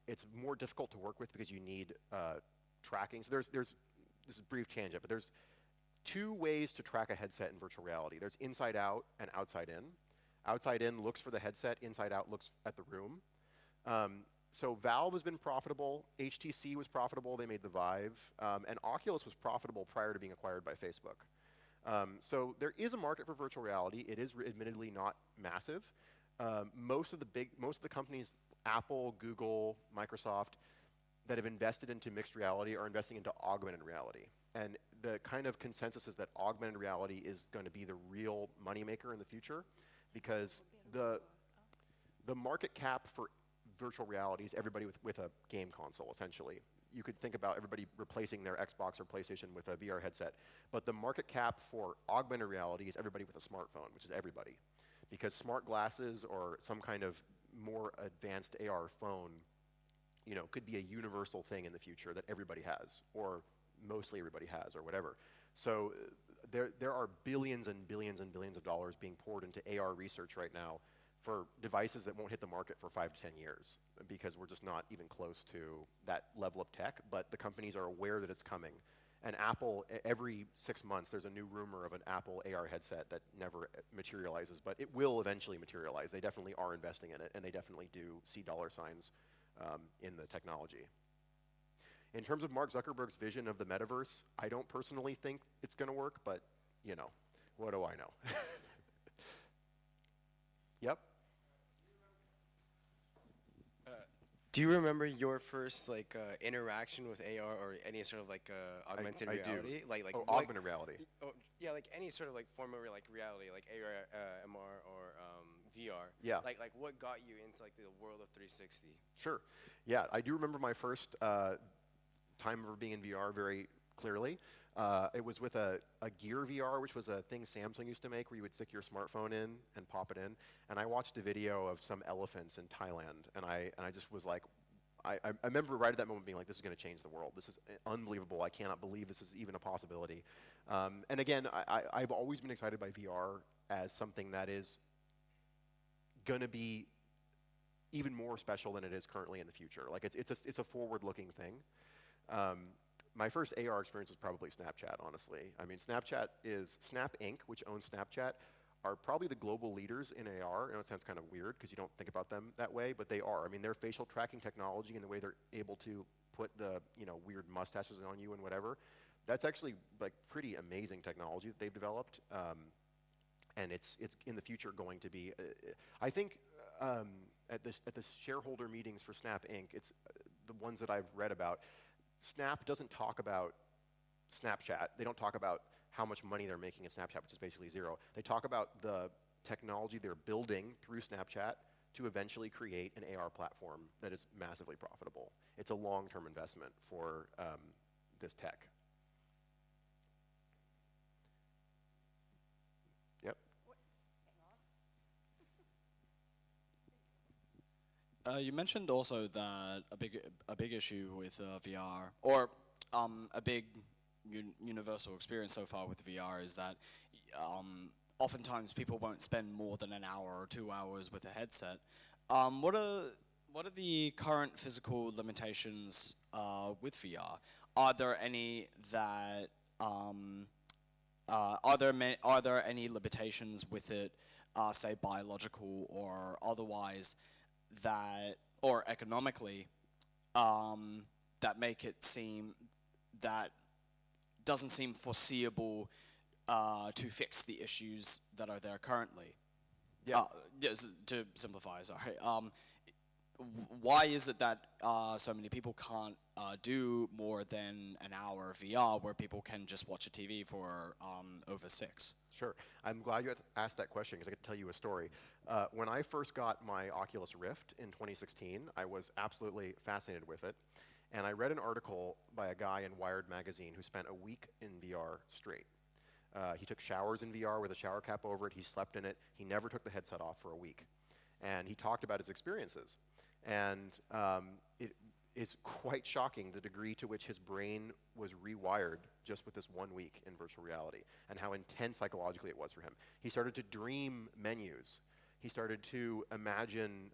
It's more difficult to work with because you need tracking. So this is a brief tangent, but there's two ways to track a headset in virtual reality. There's inside out and outside in. Outside in looks for the headset, inside out looks at the room. So Valve has been profitable, HTC was profitable, they made the Vive, and Oculus was profitable prior to being acquired by Facebook. So there is a market for virtual reality. It is admittedly not massive. Most of the companies, Apple, Google, Microsoft, that have invested into mixed reality are investing into augmented reality. And the kind of consensus is that augmented reality is going to be the real moneymaker in the future, because the market cap for virtual reality is everybody with a game console, essentially. You could think about everybody replacing their Xbox or PlayStation with a VR headset. But the market cap for augmented reality is everybody with a smartphone, which is everybody. Because smart glasses or some kind of more advanced AR phone, could be a universal thing in the future that everybody has, or mostly everybody has, or whatever. So there are billions and billions and billions of dollars being poured into AR research right now for devices that won't hit the market for 5 to 10 years, because we're just not even close to that level of tech. But the companies are aware that it's coming, And Apple, every 6 months, there's a new rumor of an Apple AR headset that never materializes, but it will eventually materialize. They definitely are investing in it, and they definitely do see dollar signs in the technology. In terms of Mark Zuckerberg's vision of the metaverse, I don't personally think it's going to work, but, you know, what do I know? Yep. Do you remember your first like interaction with AR or any sort of like augmented I reality? do. Like Oh, what- augmented reality. Oh, yeah, like any sort of like form of like reality, like AR, MR, or VR. Yeah. Like what got you into like the world of 360? Sure. Yeah, I do remember my first time ever being in VR very clearly. It was with a Gear VR, which was a thing Samsung used to make where you would stick your smartphone in and pop it in. And I watched a video of some elephants in Thailand, and I just was like, I remember right at that moment being like, this is going to change the world. This is unbelievable. I cannot believe this is even a possibility. And again, I've always been excited by VR as something that is going to be even more special than it is currently in the future. Like it's a forward-looking thing. My first AR experience was probably Snapchat, honestly. I mean, Snap Inc., which owns Snapchat, are probably the global leaders in AR. I know it sounds kind of weird because you don't think about them that way, but they are. I mean, their facial tracking technology and the way they're able to put the weird mustaches on you and whatever, that's actually like pretty amazing technology that they've developed. And it's in the future going to be, I think at the shareholder meetings for Snap Inc., it's the ones that I've read about, Snap doesn't talk about Snapchat. They don't talk about how much money they're making in Snapchat, which is basically zero. They talk about the technology they're building through Snapchat to eventually create an AR platform that is massively profitable. It's a long-term investment for this tech. Yep. You mentioned also that a big issue with VR, or a big universal experience so far with VR, is that oftentimes people won't spend more than an hour or 2 hours with a headset. What are the current physical limitations with VR? Are there any that are there any limitations with it, say biological or otherwise, that, or economically, that make it seem that doesn't seem foreseeable to fix the issues that are there currently? Yeah. Yes, to simplify, sorry. Why is it that so many people can't do more than an hour of VR where people can just watch a TV for over 6? Sure. I'm glad you asked that question because I could tell you a story. When I first got my Oculus Rift in 2016, I was absolutely fascinated with it. And I read an article by a guy in Wired magazine who spent a week in VR straight. He took showers in VR with a shower cap over it. He slept in it. He never took the headset off for a week. And he talked about his experiences. And it is quite shocking the degree to which his brain was rewired just with this 1 week in virtual reality and how intense psychologically it was for him. He started to dream menus. He started to imagine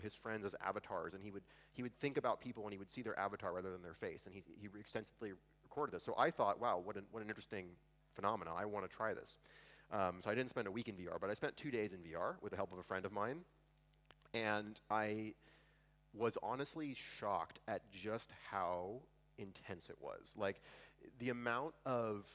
his friends as avatars, and he would think about people and he would see their avatar rather than their face, and he extensively recorded this. So I thought, wow, what an interesting phenomenon. I want to try this. So I didn't spend a week in VR, but I spent 2 days in VR with the help of a friend of mine, and I was honestly shocked at just how intense it was. Like, the amount of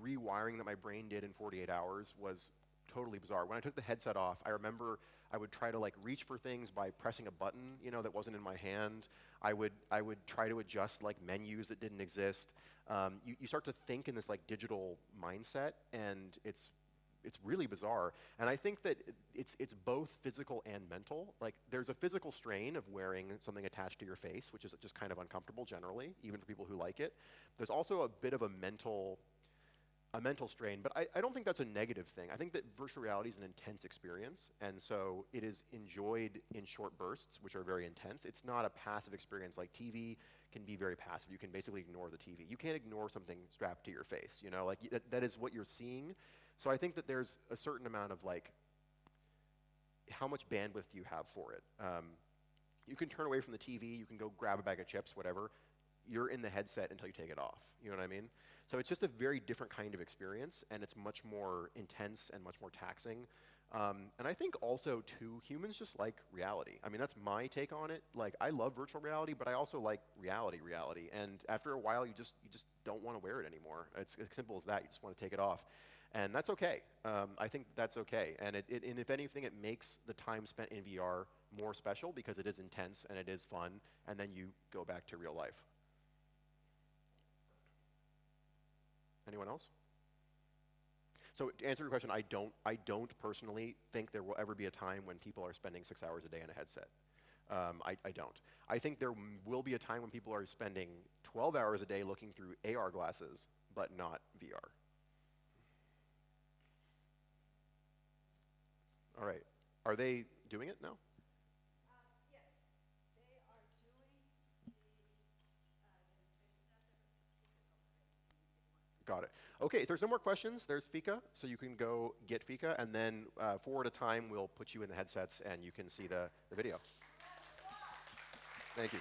rewiring that my brain did in 48 hours was totally bizarre. When I took the headset off, I remember I would try to like reach for things by pressing a button, that wasn't in my hand. I would try to adjust like menus that didn't exist. You start to think in this like digital mindset, and it's really bizarre. And I think that it's both physical and mental. Like, there's a physical strain of wearing something attached to your face, which is just kind of uncomfortable generally, even for people who like it. There's also a bit of a mental strain, but I don't think that's a negative thing. I think that virtual reality is an intense experience, and so it is enjoyed in short bursts, which are very intense. It's not a passive experience. Like, TV can be very passive. You can basically ignore the TV. You can't ignore something strapped to your face, like that is what you're seeing. So I think that there's a certain amount of like, how much bandwidth do you have for it? You can turn away from the TV, you can go grab a bag of chips, whatever. you're in the headset until you take it off. You know what I mean? So it's just a very different kind of experience, and it's much more intense and much more taxing. And I think also, too, humans just like reality. I mean, that's my take on it. Like, I love virtual reality, but I also like reality. And after a while, you just don't want to wear it anymore. It's as simple as that. You just want to take it off. And that's okay. I think that's okay. And and if anything, it makes the time spent in VR more special because it is intense and it is fun, and then you go back to real life. Anyone else? So to answer your question, I don't personally think there will ever be a time when people are spending 6 hours a day in a headset. I don't. I think there will be a time when people are spending 12 hours a day looking through AR glasses, but not VR. All right. Are they doing it now? Yes, they are doing the Got it. Okay, if there's no more questions, there's Fika, so you can go get Fika, and then forward a time, we'll put you in the headsets and you can see the video. Thank you.